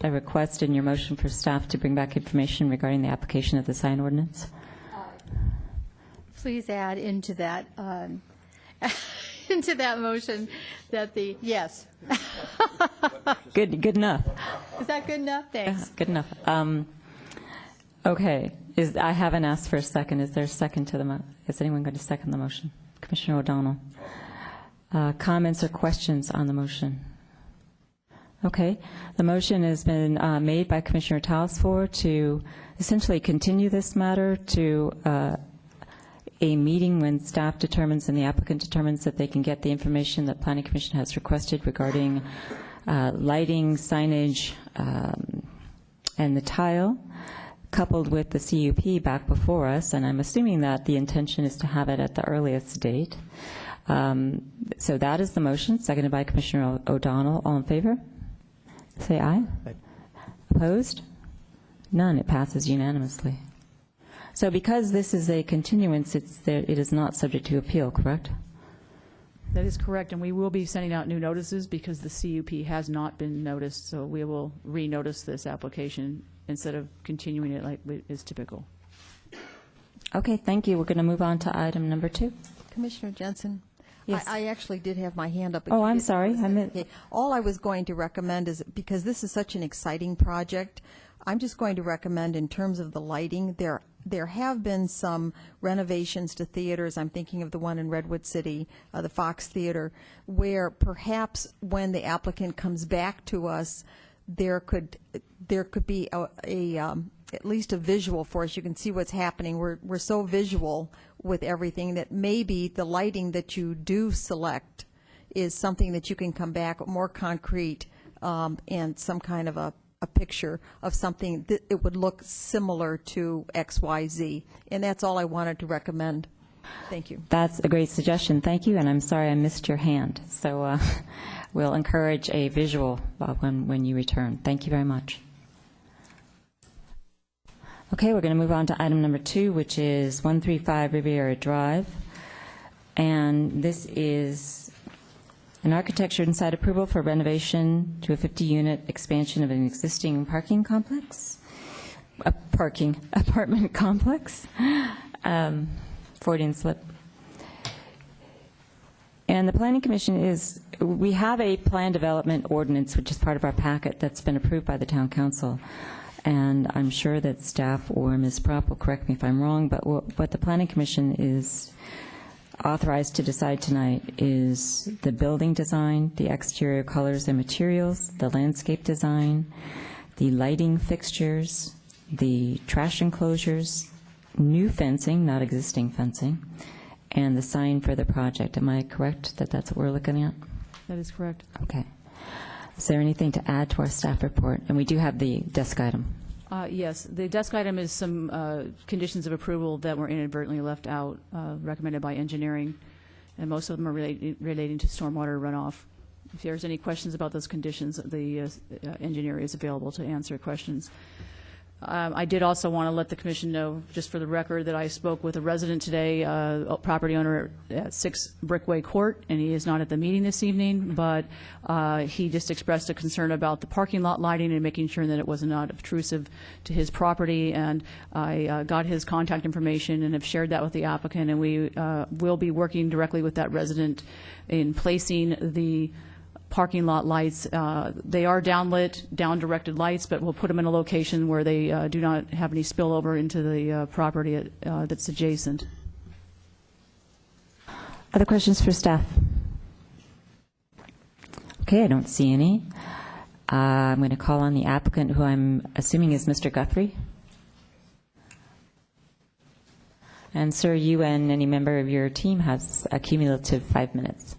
Speaker 1: a request in your motion for staff to bring back information regarding the application of the sign ordinance?
Speaker 4: Please add into that, into that motion that the, yes.
Speaker 1: Good enough.
Speaker 4: Is that good enough? Thanks.
Speaker 1: Good enough. Okay, I haven't asked for a second. Is there a second to the motion? Is anyone going to second the motion? Commissioner O'Donnell. Comments or questions on the motion? Okay, the motion has been made by Commissioner Talsford to essentially continue this matter to a meeting when staff determines and the applicant determines that they can get the information that Planning Commission has requested regarding lighting, signage, and the tile, coupled with the CUP back before us, and I'm assuming that the intention is to have it at the earliest date. So that is the motion, seconded by Commissioner O'Donnell. All in favor? Say aye.
Speaker 3: Aye.
Speaker 1: Opposed? None. It passes unanimously. So because this is a continuance, it is not subject to appeal, correct?
Speaker 5: That is correct, and we will be sending out new notices because the CUP has not been noticed, so we will re-notice this application instead of continuing it like is typical.
Speaker 1: Okay, thank you. We're going to move on to item number 2.
Speaker 6: Commissioner Jensen?
Speaker 1: Yes.
Speaker 6: I actually did have my hand up.
Speaker 1: Oh, I'm sorry.
Speaker 6: Okay. All I was going to recommend is, because this is such an exciting project, I'm just going to recommend in terms of the lighting, there have been some renovations to theaters. I'm thinking of the one in Redwood City, the Fox Theater, where perhaps when the applicant comes back to us, there could be at least a visual for us. You can see what's happening. We're so visual with everything that maybe the lighting that you do select is something that you can come back more concrete and some kind of a picture of something that it would look similar to XYZ. And that's all I wanted to recommend. Thank you.
Speaker 1: That's a great suggestion. Thank you, and I'm sorry I missed your hand. So we'll encourage a visual when you return. Thank you very much. Okay, we're going to move on to item number 2, which is 135 Riviera Drive. And this is an architecture and site approval for renovation to a 50-unit expansion of an existing parking complex, apartment complex, Freudian slip. And the Planning Commission we have a plan development ordinance, which is part of our packet that's been approved by the Town Council. And I'm sure that staff or Ms. Propp will correct me if I'm wrong, but what the Planning Commission is authorized to decide tonight is the building design, the exterior colors and materials, the landscape design, the lighting fixtures, the trash enclosures, new fencing, not existing fencing, and the sign for the project. Am I correct that that's what we're looking at?
Speaker 5: That is correct.
Speaker 1: Okay. Is there anything to add to our staff report? And we do have the desk item.
Speaker 5: Yes, the desk item is some conditions of approval that were inadvertently left out, recommended by engineering, and most of them are relating to stormwater runoff. If there's any questions about those conditions, the engineer is available to answer questions. I did also want to let the Commission know, just for the record, that I spoke with a resident today, a property owner at 6 Brickway Court, and he is not at the meeting this evening, but he just expressed a concern about the parking lot lighting and making sure that it was not obtrusive to his property, and I got his contact information and have shared that with the applicant, and we will be working directly with that resident in placing the parking lot lights. They are downlit, down-directed lights, but we'll put them in a location where they do not have any spillover into the property that's adjacent.
Speaker 1: Other questions for staff? Okay, I don't see any. I'm going to call on the applicant, who I'm assuming is Mr. Guthrie. And sir, you and any member of your team has a cumulative 5 minutes.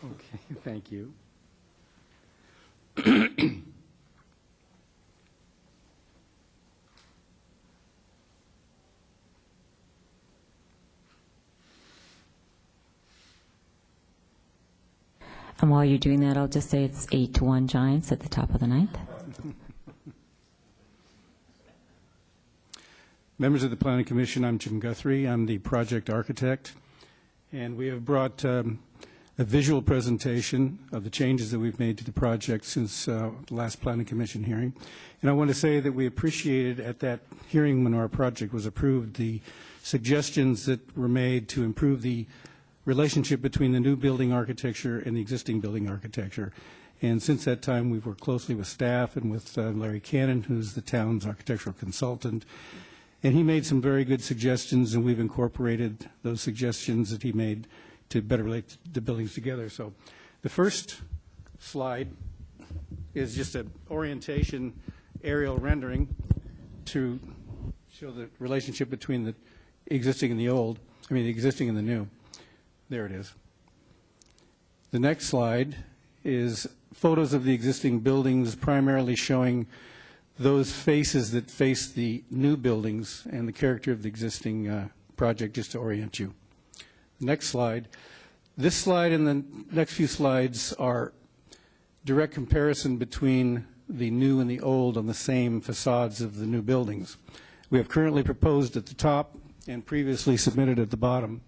Speaker 10: Okay, thank you.
Speaker 1: And while you're doing that, I'll just say it's 8-1 Giants at the top of the ninth.
Speaker 10: Members of the Planning Commission, I'm Jim Guthrie. I'm the project architect, and we have brought a visual presentation of the changes that we've made to the project since the last Planning Commission hearing. And I want to say that we appreciated at that hearing when our project was approved the suggestions that were made to improve the relationship between the new building architecture and the existing building architecture. And since that time, we've worked closely with staff and with Larry Cannon, who's the town's architectural consultant. And he made some very good suggestions, and we've incorporated those suggestions that he made to better relate the buildings together. So the first slide is just an orientation aerial rendering to show the relationship between the existing and the old, the existing and the new. There it is. The next slide is photos of the existing buildings, primarily showing those faces that face the new buildings and the character of the existing project, just to orient you. Next slide. This slide and the next few slides are direct comparison between the new and the old on the same facades of the new buildings. We have currently proposed at the top and previously submitted at the bottom.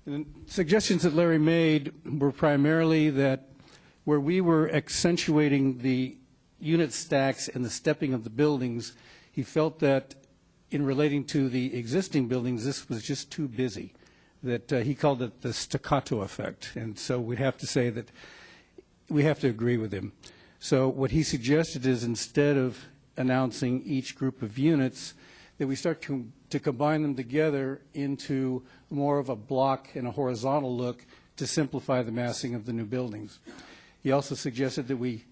Speaker 10: And the suggestions that Larry made were primarily that where we were accentuating the unit stacks and the stepping of the buildings, he felt that in relating to the existing buildings, this was just too busy, that he called it the staccato effect. And so we'd have to say that we have to agree with him. So what he suggested is instead of announcing each group of units, that we start to combine them together into more of a block and a horizontal look to simplify the massing of the new buildings. He also suggested that we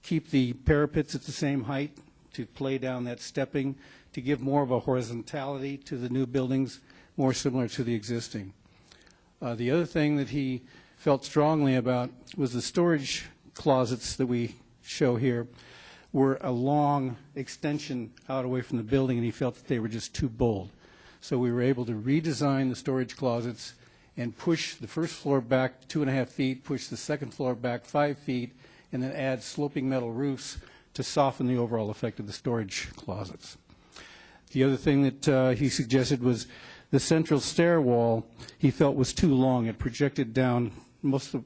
Speaker 10: keep the parapets at the same height to play down that stepping, to give more of a horizontality to the new buildings, more similar to the existing. The other thing that he felt strongly about was the storage closets that we show here were a long extension out away from the building, and he felt that they were just too bold. So we were able to redesign the storage closets and push the first floor back 2.5 feet, push the second floor back 5 feet, and then add sloping metal roofs to soften the overall effect of the storage closets. The other thing that he suggested was the central stair wall he felt was too long. It projected down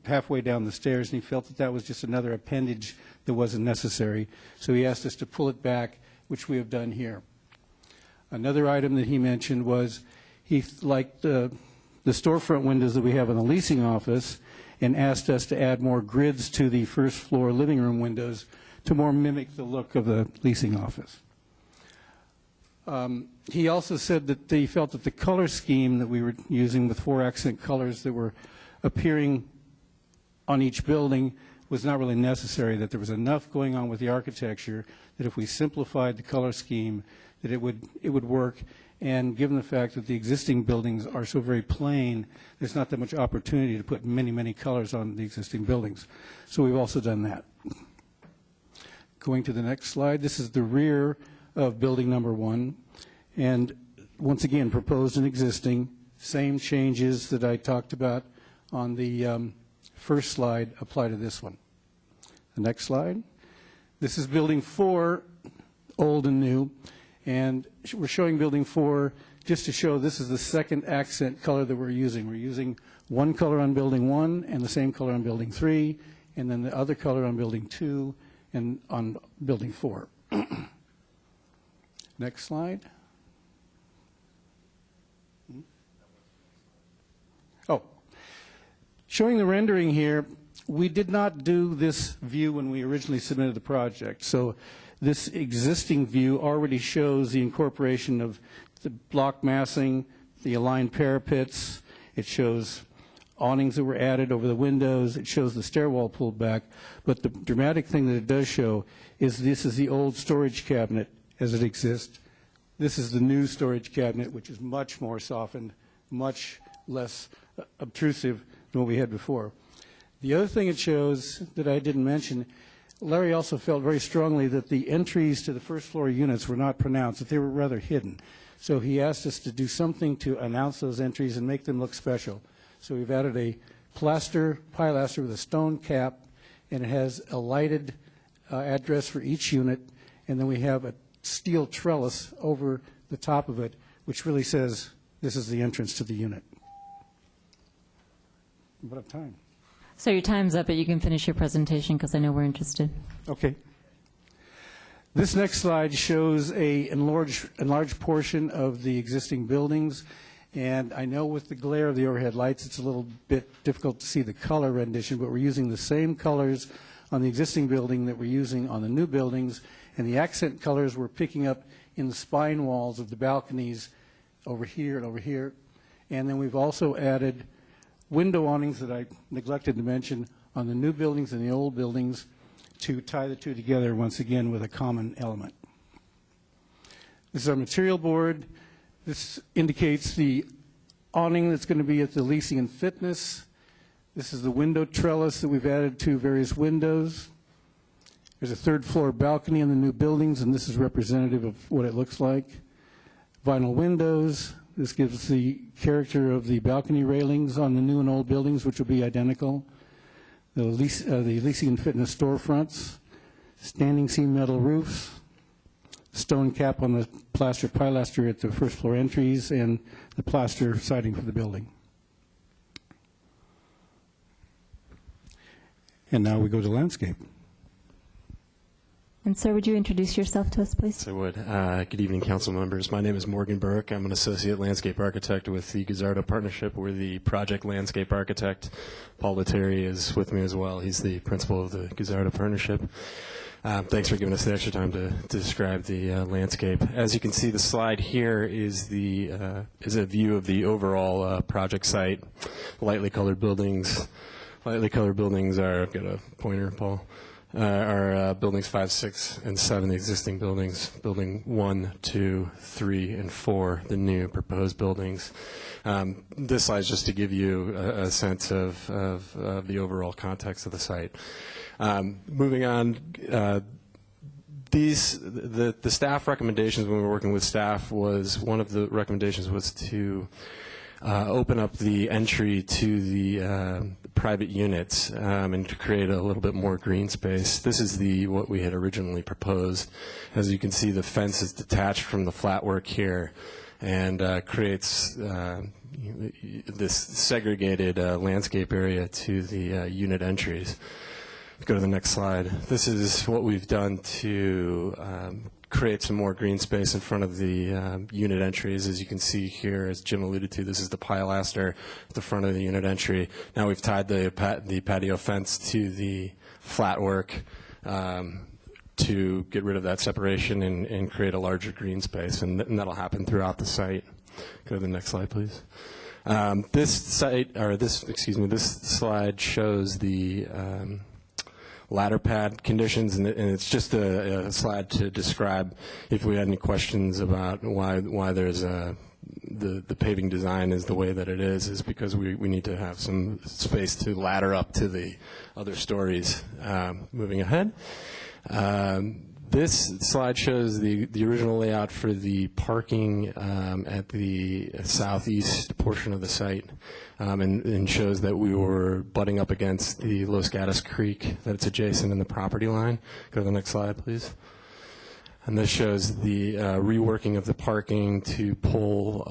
Speaker 10: halfway down the stairs, and he felt that that was just another appendage that wasn't necessary. So he asked us to pull it back, which we have done here. Another item that he mentioned was he liked the storefront windows that we have in the leasing office and asked us to add more grids to the first floor living room windows to more mimic the look of the leasing office. He also said that he felt that the color scheme that we were using with 4 accent colors that were appearing on each building was not really necessary, that there was enough going on with the architecture that if we simplified the color scheme, that it would work. And given the fact that the existing buildings are so very plain, there's not that much opportunity to put many, many colors on the existing buildings. So we've also done that. Going to the next slide, this is the rear of building number 1. And once again, proposed and existing, same changes that I talked about on the first slide apply to this one. The next slide. This is building 4, old and new. And we're showing building 4 just to show this is the second accent color that we're using. We're using one color on building 1 and the same color on building 3, and then the other color on building 2 and on building 4. Next slide. Oh, showing the rendering here, we did not do this view when we originally submitted the project. So this existing view already shows the incorporation of the block massing, the aligned parapets. It shows awnings that were added over the windows. It shows the stairwell pulled back. But the dramatic thing that it does show is this is the old storage cabinet as it exists. This is the new storage cabinet, which is much more softened, much less obtrusive than what we had before. The other thing it shows that I didn't mention, Larry also felt very strongly that the entries to the first floor units were not pronounced, that they were rather hidden. So he asked us to do something to announce those entries and make them look special. So we've added a pilaster with a stone cap, and it has a lighted address for each unit, and then we have a steel trellis over the top of it, which really says this is the entrance to the unit. What of time?
Speaker 1: So your time's up, but you can finish your presentation because I know we're interested.
Speaker 10: Okay. This next slide shows a enlarged portion of the existing buildings. And I know with the glare of the overhead lights, it's a little bit difficult to see the color rendition, but we're using the same colors on the existing building that we're using on the new buildings. And the accent colors we're picking up in the spine walls of the balconies over here and over here. And then we've also added window awnings that I neglected to mention on the new buildings and the old buildings to tie the two together once again with a common element. This is our material board. This indicates the awning that's going to be at the leasing and fitness. This is the window trellis that we've added to various windows. There's a third floor balcony in the new buildings, and this is representative of what it looks like. Vinyl windows. This gives the character of the balcony railings on the new and old buildings, which will be identical. The leasing and fitness storefronts. Standing seam metal roofs. Stone cap on the plaster pilaster at the first floor entries, and the plaster siding for the building. And now we go to landscape.
Speaker 1: And sir, would you introduce yourself to us, please?
Speaker 11: I would. Good evening, council members. My name is Morgan Burke. I'm an associate landscape architect with the Guzzardo Partnership. We're the project landscape architect. Paul Lettieri is with me as well. He's the principal of the Guzzardo Partnership. Thanks for giving us the extra time to describe the landscape. As you can see, the slide here is a view of the overall project site. Lightly colored buildings. Lightly colored buildings are, got a pointer, Paul, are buildings 5, 6, and 7, the existing buildings. Building 1, 2, 3, and 4, the new proposed buildings. This slide is just to give you a sense of the overall context of the site. Moving on, the staff recommendations when we were working with staff was, one of the recommendations was to open up the entry to the private units and to create a little bit more green space. This is what we had originally proposed. As you can see, the fence is detached from the flatwork here and creates this segregated landscape area to the unit entries. Go to the next slide. This is what we've done to create some more green space in front of the unit entries. As you can see here, as Jim alluded to, this is the pilaster at the front of the unit entry. Now we've tied the patio fence to the flatwork to get rid of that separation and create a larger green space, and that'll happen throughout the site. Go to the next slide, please. This slide shows the ladder pad conditions, and it's just a slide to describe if we had any questions about why there's the paving design is the way that it is because we need to have some space to ladder up to the other stories. Moving ahead. This slide shows the original layout for the parking at the southeast portion of the site and shows that we were butting up against the Los Gatos Creek that's adjacent in the property line. Go to the next slide, please. And this shows the reworking of the parking to pull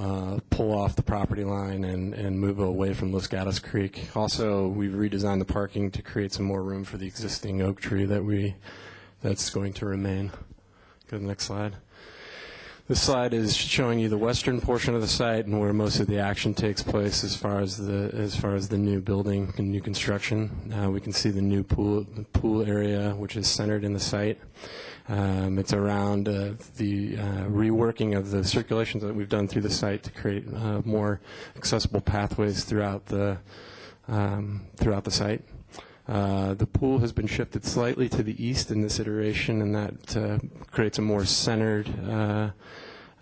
Speaker 11: off the property line and move away from Los Gatos Creek. Also, we've redesigned the parking to create some more room for the existing oak tree that's going to remain. Go to the next slide. This slide is showing you the western portion of the site and where most of the action takes place as far as the new building and new construction. We can see the new pool area, which is centered in the site. It's around the reworking of the circulations that we've done through the site to create more accessible pathways throughout the site. The pool has been shifted slightly to the east in this iteration, and that creates a more centered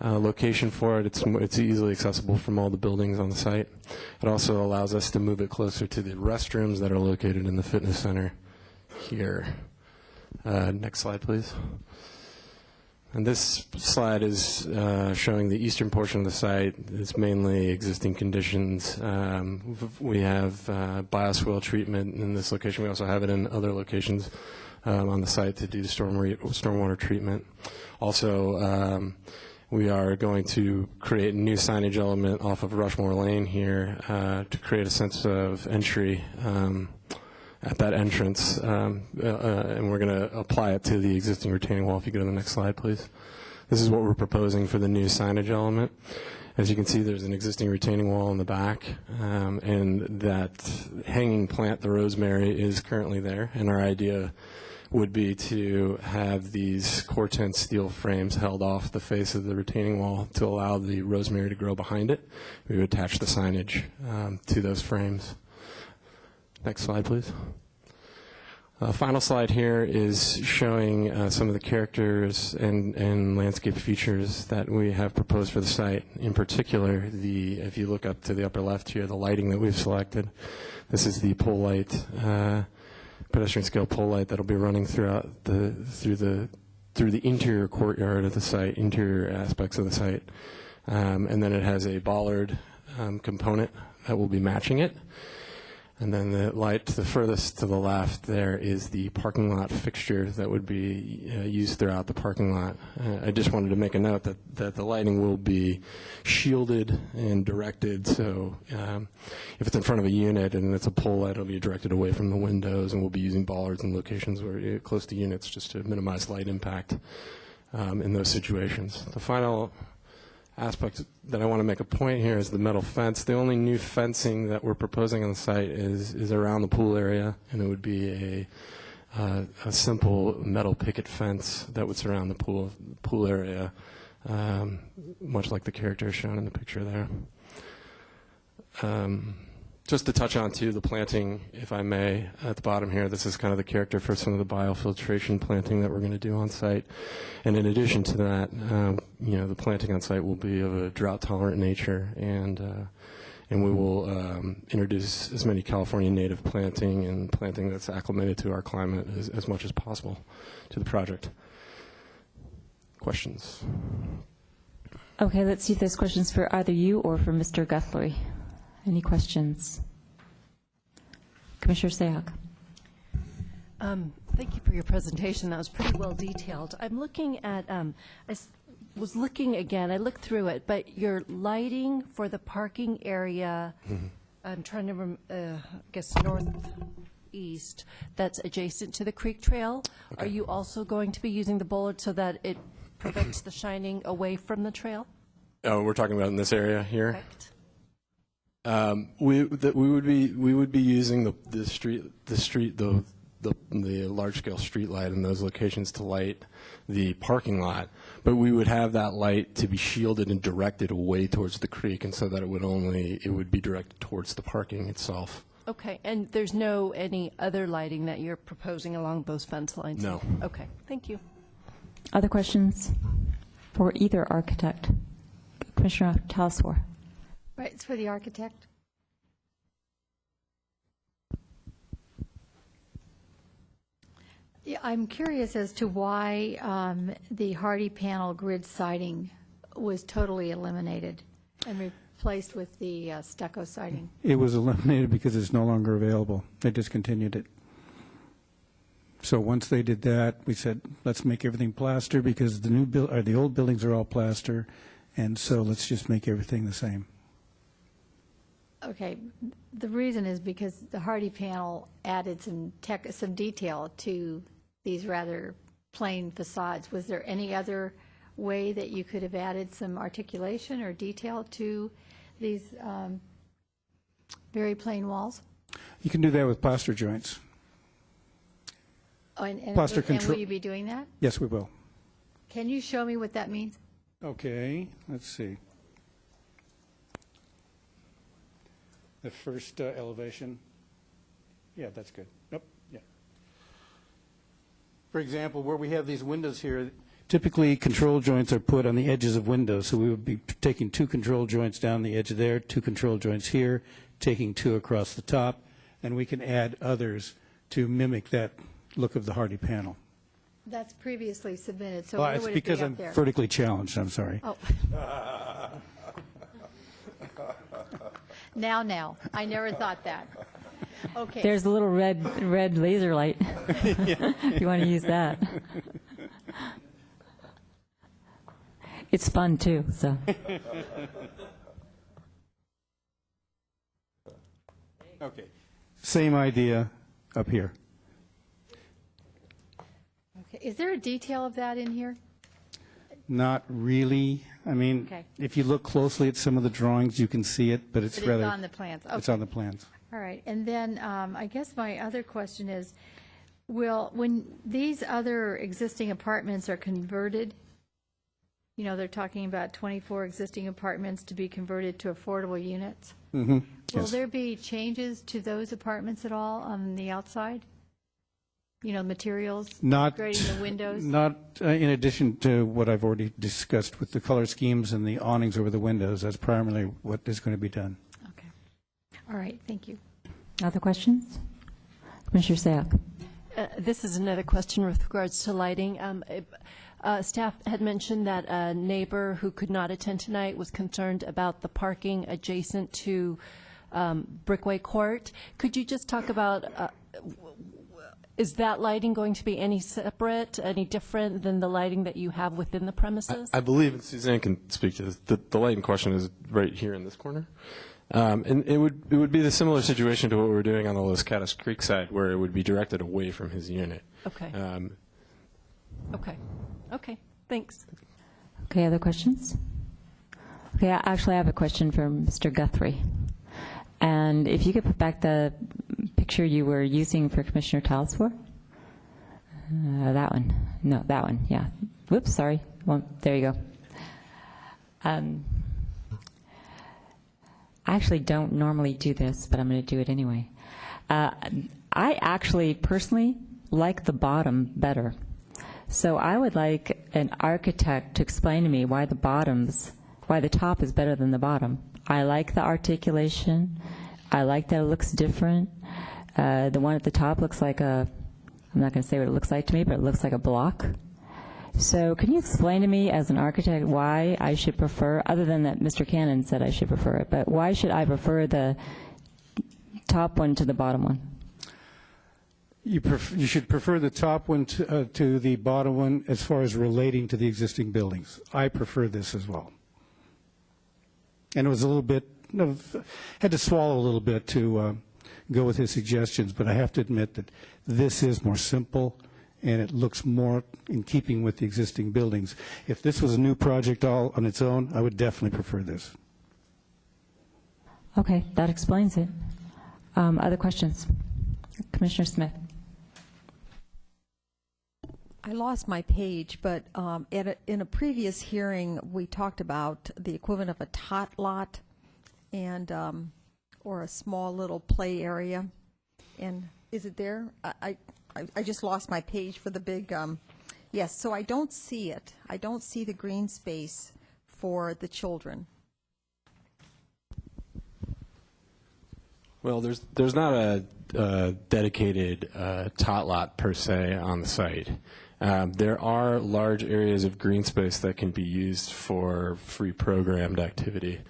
Speaker 11: location for it. It's easily accessible from all the buildings on the site. It also allows us to move it closer to the restrooms that are located in the fitness center here. Next slide, please. And this slide is showing the eastern portion of the site. It's mainly existing conditions. We have bioswale treatment in this location. We also have it in other locations on the site to do the stormwater treatment. Also, we are going to create a new signage element off of Rushmore Lane here to create a sense of entry at that entrance, and we're going to apply it to the existing retaining wall. If you go to the next slide, please. This is what we're proposing for the new signage element. As you can see, there's an existing retaining wall in the back, and that hanging plant, the rosemary, is currently there, and our idea would be to have these Corten steel frames held off the face of the retaining wall to allow the rosemary to grow behind it. We would attach the signage to those frames. Next slide, please. Final slide here is showing some of the characters and landscape features that we have proposed for the site. In particular, if you look up to the upper left here, the lighting that we've selected. This is the pole light, pedestrian scale pole light that'll be running throughout through the interior courtyard of the site, interior aspects of the site, and then it has a bollard component that will be matching it. And then the light to the furthest to the left there is the parking lot fixture that would be used throughout the parking lot. I just wanted to make a note that the lighting will be shielded and directed, so if it's in front of a unit and it's a pole light, it'll be directed away from the windows, and we'll be using bollards in locations where you're close to units just to minimize light impact in those situations. The final aspect that I want to make a point here is the metal fence. The only new fencing that we're proposing on the site is around the pool area, and it would be a simple metal picket fence that would surround the pool area, much like the character shown in the picture there. Just to touch on, too, the planting, if I may, at the bottom here, this is kind of the character for some of the biofiltration planting that we're going to do on site. And in addition to that, the planting on site will be of a drought-tolerant nature, and we will introduce as many California native planting and planting that's acclimated to our climate as much as possible to the project. Questions?
Speaker 1: Okay, let's see if there's questions for either you or for Mr. Guthrie. Any questions? Commissioner Sayoc.
Speaker 8: Thank you for your presentation. That was pretty well detailed. I'm looking at, was looking again, I looked through it, but your lighting for the parking area, I'm trying to, I guess northeast, that's adjacent to the creek trail. Okay. Are you also going to be using the bollard so that it prevents the shining away from the trail?
Speaker 11: Oh, we're talking about in this area here?
Speaker 8: Correct.
Speaker 11: We would be using the large scale street light in those locations to light the parking lot, but we would have that light to be shielded and directed away towards the creek, and so that it would be directed towards the parking itself.
Speaker 8: Okay, and there's no any other lighting that you're proposing along those fence lines?
Speaker 11: No.
Speaker 8: Okay, thank you.
Speaker 1: Other questions for either architect? Commissioner Talaswar.
Speaker 4: Right, it's for the architect. Yeah, I'm curious as to why the Hardy panel grid siding was totally eliminated and replaced with the stucco siding.
Speaker 10: It was eliminated because it's no longer available. They discontinued it. So once they did that, we said, let's make everything plaster because the old buildings are all plaster, and so let's just make everything the same.
Speaker 4: Okay, the reason is because the Hardy panel added some detail to these rather plain facades. Was there any other way that you could have added some articulation or detail to these very plain walls?
Speaker 10: You can do that with plaster joints.
Speaker 4: Oh, and
Speaker 10: Plaster
Speaker 4: will
Speaker 10: control.
Speaker 4: you be doing that?
Speaker 10: Yes, we will.
Speaker 4: Can you show me what that means?
Speaker 10: Okay, let's see. The first elevation. Yeah, that's good. Nope, yeah. For example, where we have these windows here, typically control joints are put on the edges of windows, so we would be taking 2 control joints down the edge there, 2 control joints here, taking 2 across the top, and we can add others to mimic that look of the Hardy panel.
Speaker 4: That's previously submitted, so
Speaker 10: Well,
Speaker 4: where
Speaker 10: it's
Speaker 4: would it be
Speaker 10: because I'm
Speaker 4: up there?
Speaker 10: vertically challenged, I'm sorry.
Speaker 4: Oh. Now, I never thought that. Okay.
Speaker 1: There's a little red laser light, if you want to use that. It's fun, too, so.
Speaker 10: Okay. Same idea up here.
Speaker 4: Okay. Is there a detail of that in here?
Speaker 10: Not really. I mean,
Speaker 4: Okay.
Speaker 10: if you look closely at some of the drawings, you can see it, but it's
Speaker 4: But
Speaker 10: rather...
Speaker 4: it's on the plans.
Speaker 10: It's
Speaker 4: Okay.
Speaker 10: on the plans.
Speaker 4: All right, and then I guess my other question is, when these other existing apartments are converted, you know, they're talking about 24 existing apartments to be converted to affordable units.
Speaker 10: Mm-hmm.
Speaker 4: Will there be changes to those apartments at all on the outside? You know, materials,
Speaker 10: Not,
Speaker 4: upgrading the windows?
Speaker 10: not in addition to what I've already discussed with the color schemes and the awnings over the windows. That's primarily what is going to be done.
Speaker 4: Okay. All right, thank you.
Speaker 1: Other questions? Commissioner Sayak.
Speaker 8: This is another question with regards to lighting. Staff had mentioned that a neighbor who could not attend tonight was concerned about the parking adjacent to Brickway Court. Could you just talk about, is that lighting going to be any separate, any different than the lighting that you have within the premises?
Speaker 11: I believe, and Suzanne can speak to this, the light in question is right here in this corner. And it would be the similar situation to what we're doing on the Los Catas Creek side, where it would be directed away from his unit.
Speaker 8: Okay. Okay, thanks.
Speaker 1: Okay, other questions? Okay, actually, I have a question for Mr. Guthrie. And if you could put back the picture you were using for Commissioner Tiles for? That one. No, that one, yeah. Whoops, sorry. Well, there you go. I actually don't normally do this, but I'm going to do it anyway. I actually personally like the bottom better. So I would like an architect to explain to me why the top is better than the bottom. I like the articulation. I like that it looks different. The one at the top looks like I'm not going to say what it looks like to me, but it looks like a block. So can you explain to me as an architect why I should prefer, other than that Mr. Cannon said I should prefer it, but why should I prefer the top one to the bottom one?
Speaker 10: You should prefer the top one to the bottom one as far as relating to the existing buildings. I prefer this as well. And it was a little bit, had to swallow a little bit to go with his suggestions, but I have to admit that this is more simple and it looks more in keeping with the existing buildings. If this was a new project all on its own, I would definitely prefer this.
Speaker 1: Okay, that explains it. Other questions? Commissioner Smith.
Speaker 6: I lost my page, but in a previous hearing, we talked about the equivalent of a tot lot and or a small little play area. And is it there? I just lost my page for the big, yes, so I don't see it. I don't see the green space for the children.
Speaker 11: Well, there's not a dedicated tot lot per se on the site. There are large areas of green space that can be used for free programmed activity,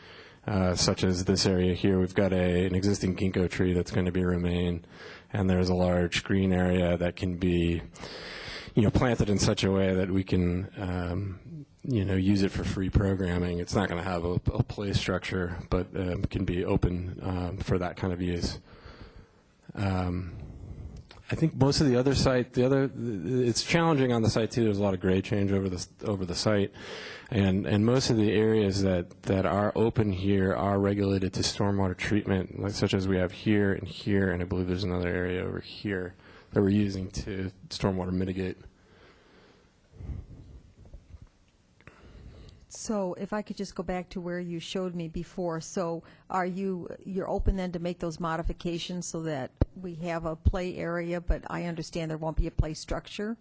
Speaker 11: such as this area here. We've got an existing ginkgo tree that's going to be remain, and there's a large green area that can be, planted in such a way that we can, use it for free programming. It's not going to have a play structure, but can be open for that kind of use. I think most of the other site, it's challenging on the site too. There's a lot of grade change over the site, and most of the areas that are open here are regulated to stormwater treatment, such as we have here, and I believe there's another area over here. that we're using to stormwater mitigate.
Speaker 6: So if I could just go back to where you showed me before, so you're open then to make those modifications so that we have a play area, but I understand there won't be a play structure?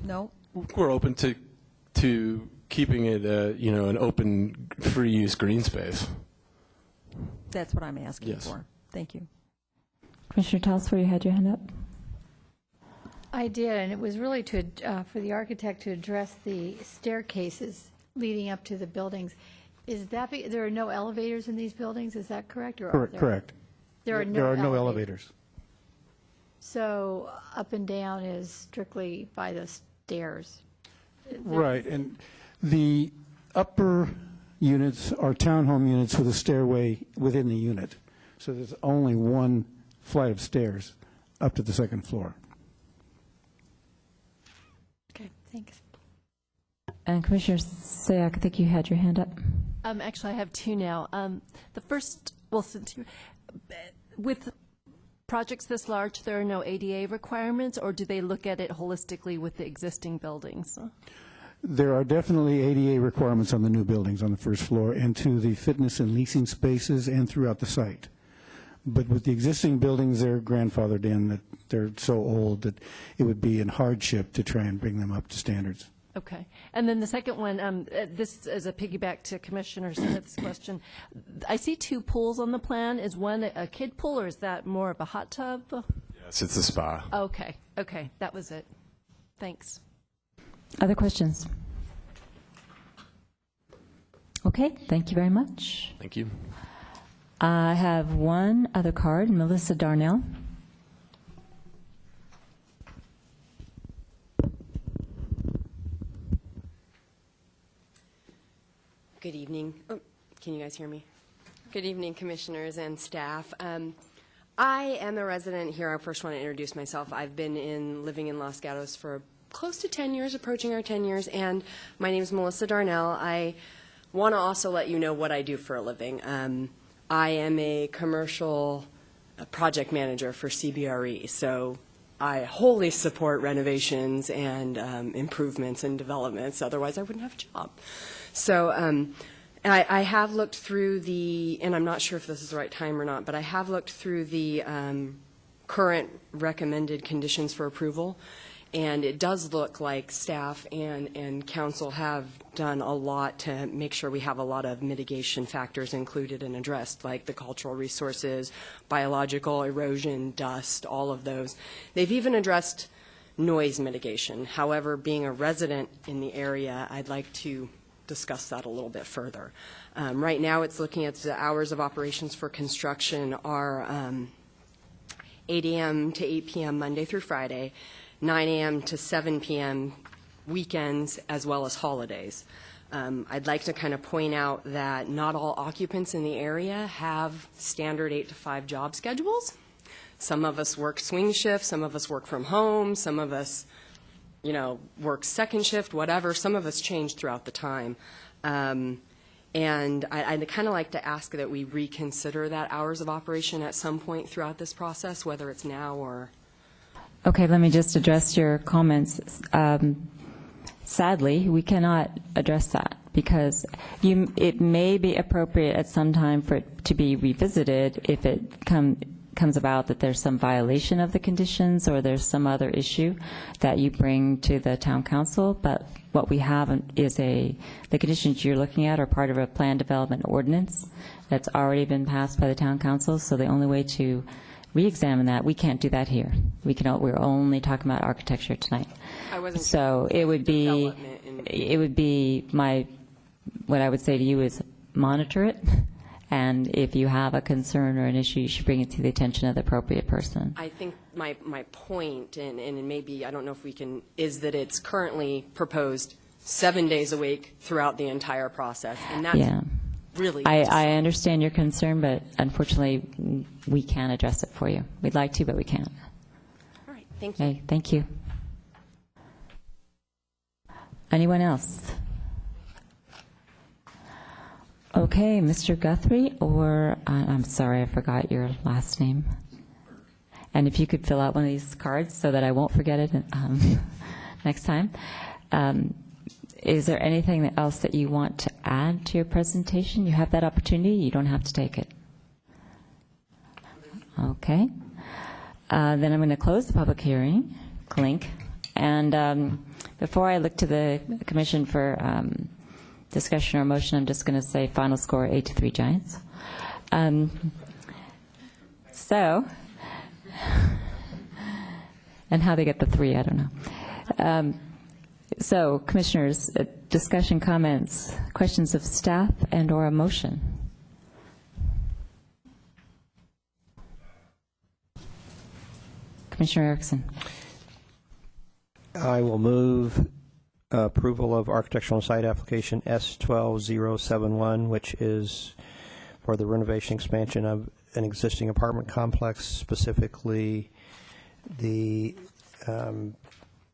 Speaker 6: No?
Speaker 11: We're open to keeping it, an open, free use green space.
Speaker 6: That's what I'm asking
Speaker 11: Yes.
Speaker 6: for. Thank you.
Speaker 1: Commissioner Talsfor, you had your hand up?
Speaker 4: I did, and it was really for the architect to address the staircases leading up to the buildings. Is that, there are no elevators in these buildings, is that correct? Or are there?
Speaker 10: Correct.
Speaker 4: There are
Speaker 10: There are no
Speaker 4: elevators.
Speaker 10: elevators.
Speaker 4: So up and down is strictly by the stairs.
Speaker 10: Right, and the upper units are townhome units with a stairway within the unit. So there's only one flight of stairs up to the second floor.
Speaker 4: Okay, thanks.
Speaker 1: And Commissioner Sayak, I think you had your hand up.
Speaker 8: Actually, I have two now. The first, well, with projects this large, there are no ADA requirements, or do they look at it holistically with the existing buildings?
Speaker 10: There are definitely ADA requirements on the new buildings on the first floor and to the fitness and leasing spaces and throughout the site. But with the existing buildings, they're grandfathered in, that they're so old that it would be in hardship to try and bring them up to standards.
Speaker 8: Okay. And then the second one, this is a piggyback to Commissioner Smith's question. I see two pools on the plan. Is one a kid pool, or is that more of a hot tub?
Speaker 11: Yes, it's a spa.
Speaker 8: Okay. Okay. That was it. Thanks.
Speaker 1: Other questions? Okay, thank you very much.
Speaker 11: Thank you.
Speaker 1: I have one other card, Melissa Darnell.
Speaker 12: Good evening. Oh, can you guys hear me? Good evening, commissioners and staff. I am a resident here. I first want to introduce myself. I've been living in Los Gatos for close to 10 years, approaching our 10 years, and my name is Melissa Darnell. I want to also let you know what I do for a living. I am a commercial project manager for CBRE, so I wholly support renovations and improvements and developments. Otherwise, I wouldn't have a job. So I have looked through and I'm not sure if this is the right time or not, but I have looked through the current recommended conditions for approval. And it does look like staff and council have done a lot to make sure we have a lot of mitigation factors included and addressed, like the cultural resources, biological erosion, dust, all of those. They've even addressed noise mitigation. However, being a resident in the area, I'd like to discuss that a little bit further. Right now, it's looking at the hours of operations for construction are 8 a.m. to 8 p.m. Monday through Friday, 9 a.m. to 7 p.m. weekends, as well as holidays. I'd like to kind of point out that not all occupants in the area have standard 8 to 5 job schedules. Some of us work swing shifts, some of us work from home, some of us, work second shift, whatever. Some of us change throughout the time. And I'd kind of like to ask that we reconsider that hours of operation at some point throughout this process, whether it's now or...
Speaker 1: Okay, let me just address your comments. Sadly, we cannot address that because it may be appropriate at some time for it to be revisited if it comes about that there's some violation of the conditions or there's some other issue that you bring to the town council. But what we have is the conditions you're looking at are part of a plan development ordinance that's already been passed by the town council. So the only way to re-examine that, we can't do that here. We're only talking about architecture tonight.
Speaker 12: I wasn't
Speaker 1: so it would be what I would say to you is monitor it, and if you have a concern or an issue, you should bring it to the attention of the appropriate person.
Speaker 12: I think my point, and maybe I don't know if we can, is that it's currently proposed 7 days a week throughout the entire process, and that's really.
Speaker 1: I understand your concern, but unfortunately, we can't address it for you. We'd like to, but we can't.
Speaker 12: All right, thank you.
Speaker 1: Okay, thank you. Anyone else? Okay, Mr. Guthrie, or I'm sorry, I forgot your last name. And if you could fill out one of these cards so that I won't forget it next time. Is there anything else that you want to add to your presentation? You have that opportunity. You don't have to take it. Okay. Then I'm going to close the public hearing. Clink. And before I look to the commission for discussion or motion, I'm just going to say final score 8-3 Giants. So, and how they get the 3, I don't know. So, commissioners, discussion, comments, questions of staff and or a motion? Commissioner Erickson.
Speaker 3: I will move approval of architectural and site application S12071, which is for the renovation expansion of an existing apartment complex, specifically the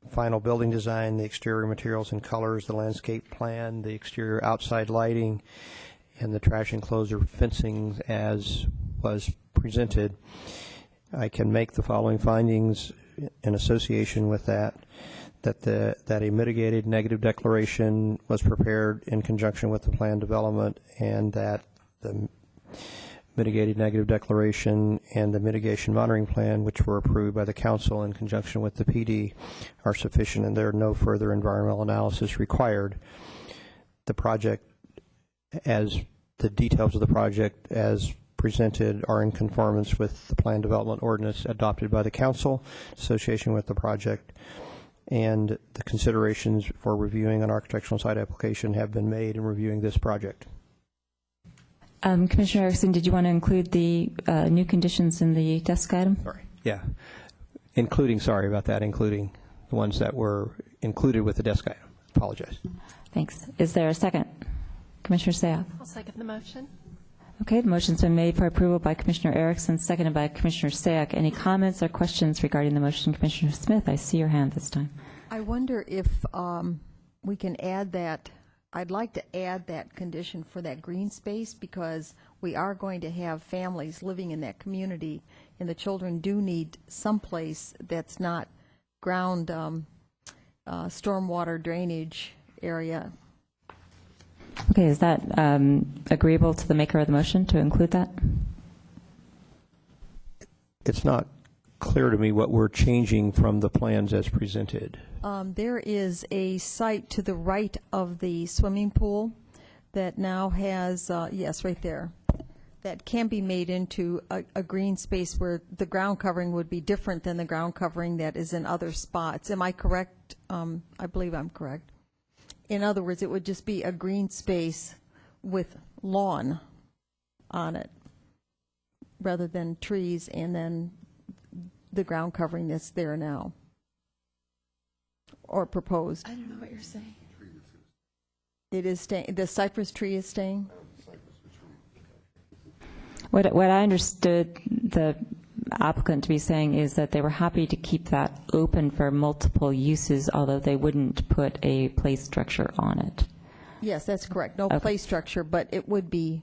Speaker 3: final building design, the exterior materials and colors, the landscape plan, the exterior outside lighting, and the trash enclosure fencing as was presented. I can make the following findings in association with that a mitigated negative declaration was prepared in conjunction with the plan development, and that the mitigated negative declaration and the mitigation monitoring plan, which were approved by the council in conjunction with the PD, are sufficient, and there are no further environmental analysis required. The project, as the details of the project as presented, are in conformance with the plan development ordinance adopted by the council in association with the project, and the considerations for reviewing an architectural site application have been made in reviewing this project.
Speaker 1: Commissioner Erickson, did you want to include the new conditions in the desk item?
Speaker 3: Sorry. Yeah. Including the ones that were included with the desk item. Apologize.
Speaker 1: Thanks. Is there a second? Commissioner Sayoff.
Speaker 8: I'll second the motion.
Speaker 1: Okay, the motion's been made for approval by Commissioner Erickson, seconded by Commissioner Sayoff. Any comments or questions regarding the motion? Commissioner Smith, I see your hand this time.
Speaker 6: I wonder if we can add that. I'd like to add that condition for that green space, because we are going to have families living in that community, and the children do need some place that's not ground stormwater drainage area.
Speaker 1: Okay, is that agreeable to the maker of the motion to include that?
Speaker 3: It's not clear to me what we're changing from the plans as presented.
Speaker 6: There is a site to the right of the swimming pool that now has, yes, right there, that can be made into a green space where the ground covering would be different than the ground covering that is in other spots. Am I correct? I believe I'm correct. In other words, it would just be a green space with lawn on it rather than trees and then the ground covering that's there now or proposed.
Speaker 4: I don't know what you're saying.
Speaker 6: It is staying. The cypress tree is staying.
Speaker 1: What I understood the applicant to be saying is that they were happy to keep that open for multiple uses, although they wouldn't put a play structure on it.
Speaker 6: Yes, that's correct. No play structure, but it would be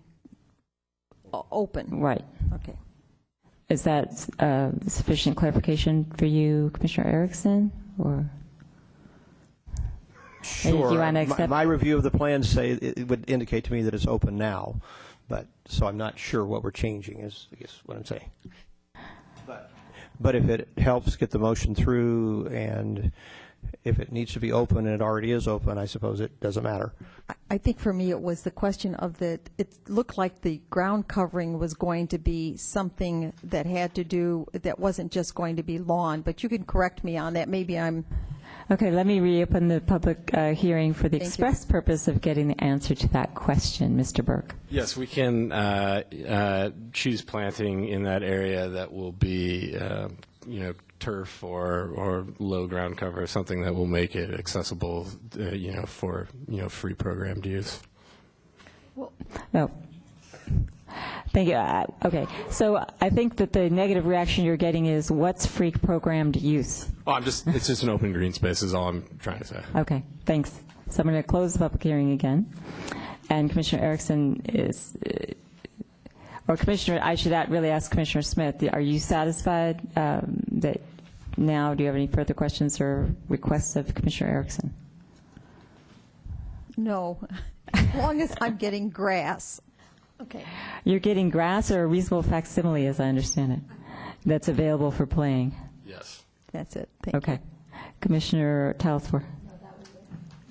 Speaker 6: open.
Speaker 1: Right.
Speaker 6: Okay.
Speaker 1: Is that sufficient clarification for you, Commissioner Erickson, or?
Speaker 3: Sure.
Speaker 1: If you want to accept
Speaker 3: my review of the plans say it would indicate to me that it's open now, but so I'm not sure what we're changing is, I guess, what I'm saying. But if it helps get the motion through, and if it needs to be open and it already is open, I suppose it doesn't matter.
Speaker 6: I think for me it was the question of it looked like the ground covering was going to be something that had to do, that wasn't just going to be lawn, but you can correct me on that. Maybe I'm...
Speaker 1: Okay, let me reopen the public hearing for the
Speaker 6: Thank
Speaker 1: express purpose of getting the answer to that question. Mr. Burke.
Speaker 11: Yes, we can choose planting in that area that will be, turf or low ground cover, something that will make it accessible, for free programmed use.
Speaker 1: No. Thank you. Okay, so I think that the negative reaction you're getting is what's free programmed use?
Speaker 11: Oh, it's just an open green space is all I'm trying to say.
Speaker 1: Okay, thanks. So I'm going to close the public hearing again. And Commissioner Erickson is, Or Commissioner, I should really ask Commissioner Smith, are you satisfied that now, do you have any further questions or requests of Commissioner Erickson?
Speaker 6: No, as long as I'm getting grass.
Speaker 4: Okay.
Speaker 1: You're getting grass or a reasonable facsimile, as I understand it, that's available for playing?
Speaker 11: Yes.
Speaker 6: That's it. Thank you.
Speaker 1: Okay. Commissioner Talsworth?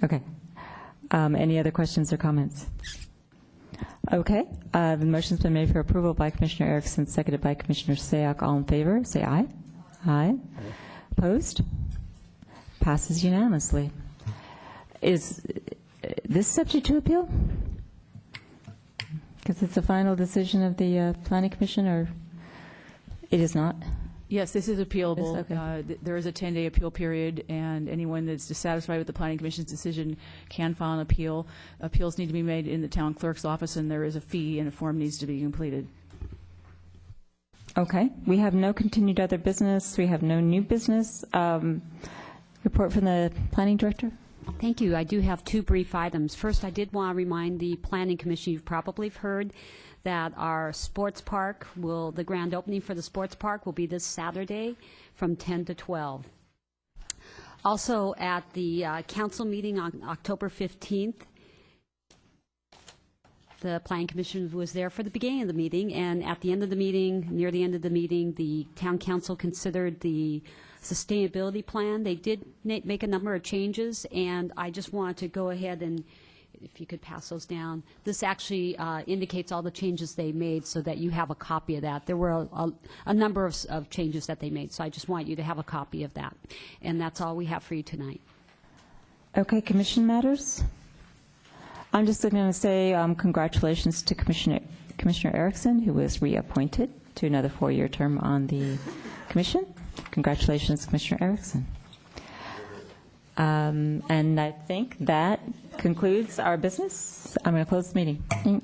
Speaker 1: Okay. Any other questions or comments? Okay. The motion's been made for approval by Commissioner Erickson, seconded by Commissioner Sayoc. All in favor, say aye. Aye. Opposed? Passes unanimously. Is this subject to appeal? Because it's a final decision of the Planning Commission, or it is not?
Speaker 5: Yes, this is appealable.
Speaker 1: Yes, okay.
Speaker 5: There is a 10-day appeal period, and anyone that's dissatisfied with the Planning Commission's decision can file an appeal. Appeals need to be made in the town clerk's office, and there is a fee, and a form needs to be completed.
Speaker 1: Okay. We have no continued other business. We have no new business. Report from the Planning Director?
Speaker 2: Thank you. I do have two brief items. First, I did want to remind the Planning Commission, you've probably heard that our sports park the grand opening for the sports park will be this Saturday from 10 to 12. Also, at the council meeting on October 15th, the Planning Commission was there for the beginning of the meeting, and at the end of the meeting, near the end of the meeting, the Town Council considered the sustainability plan. They did make a number of changes, and I just wanted to go ahead and, if you could pass those down, this actually indicates all the changes they made so that you have a copy of that. There were a number of changes that they made, so I just want you to have a copy of that. And that's all we have for you tonight.
Speaker 1: Okay, commission matters? I'm just going to say congratulations to Commissioner Erickson, who was reappointed to another 4-year term on the commission. Congratulations, Commissioner Erickson. And I think that concludes our business. I'm going to close the meeting.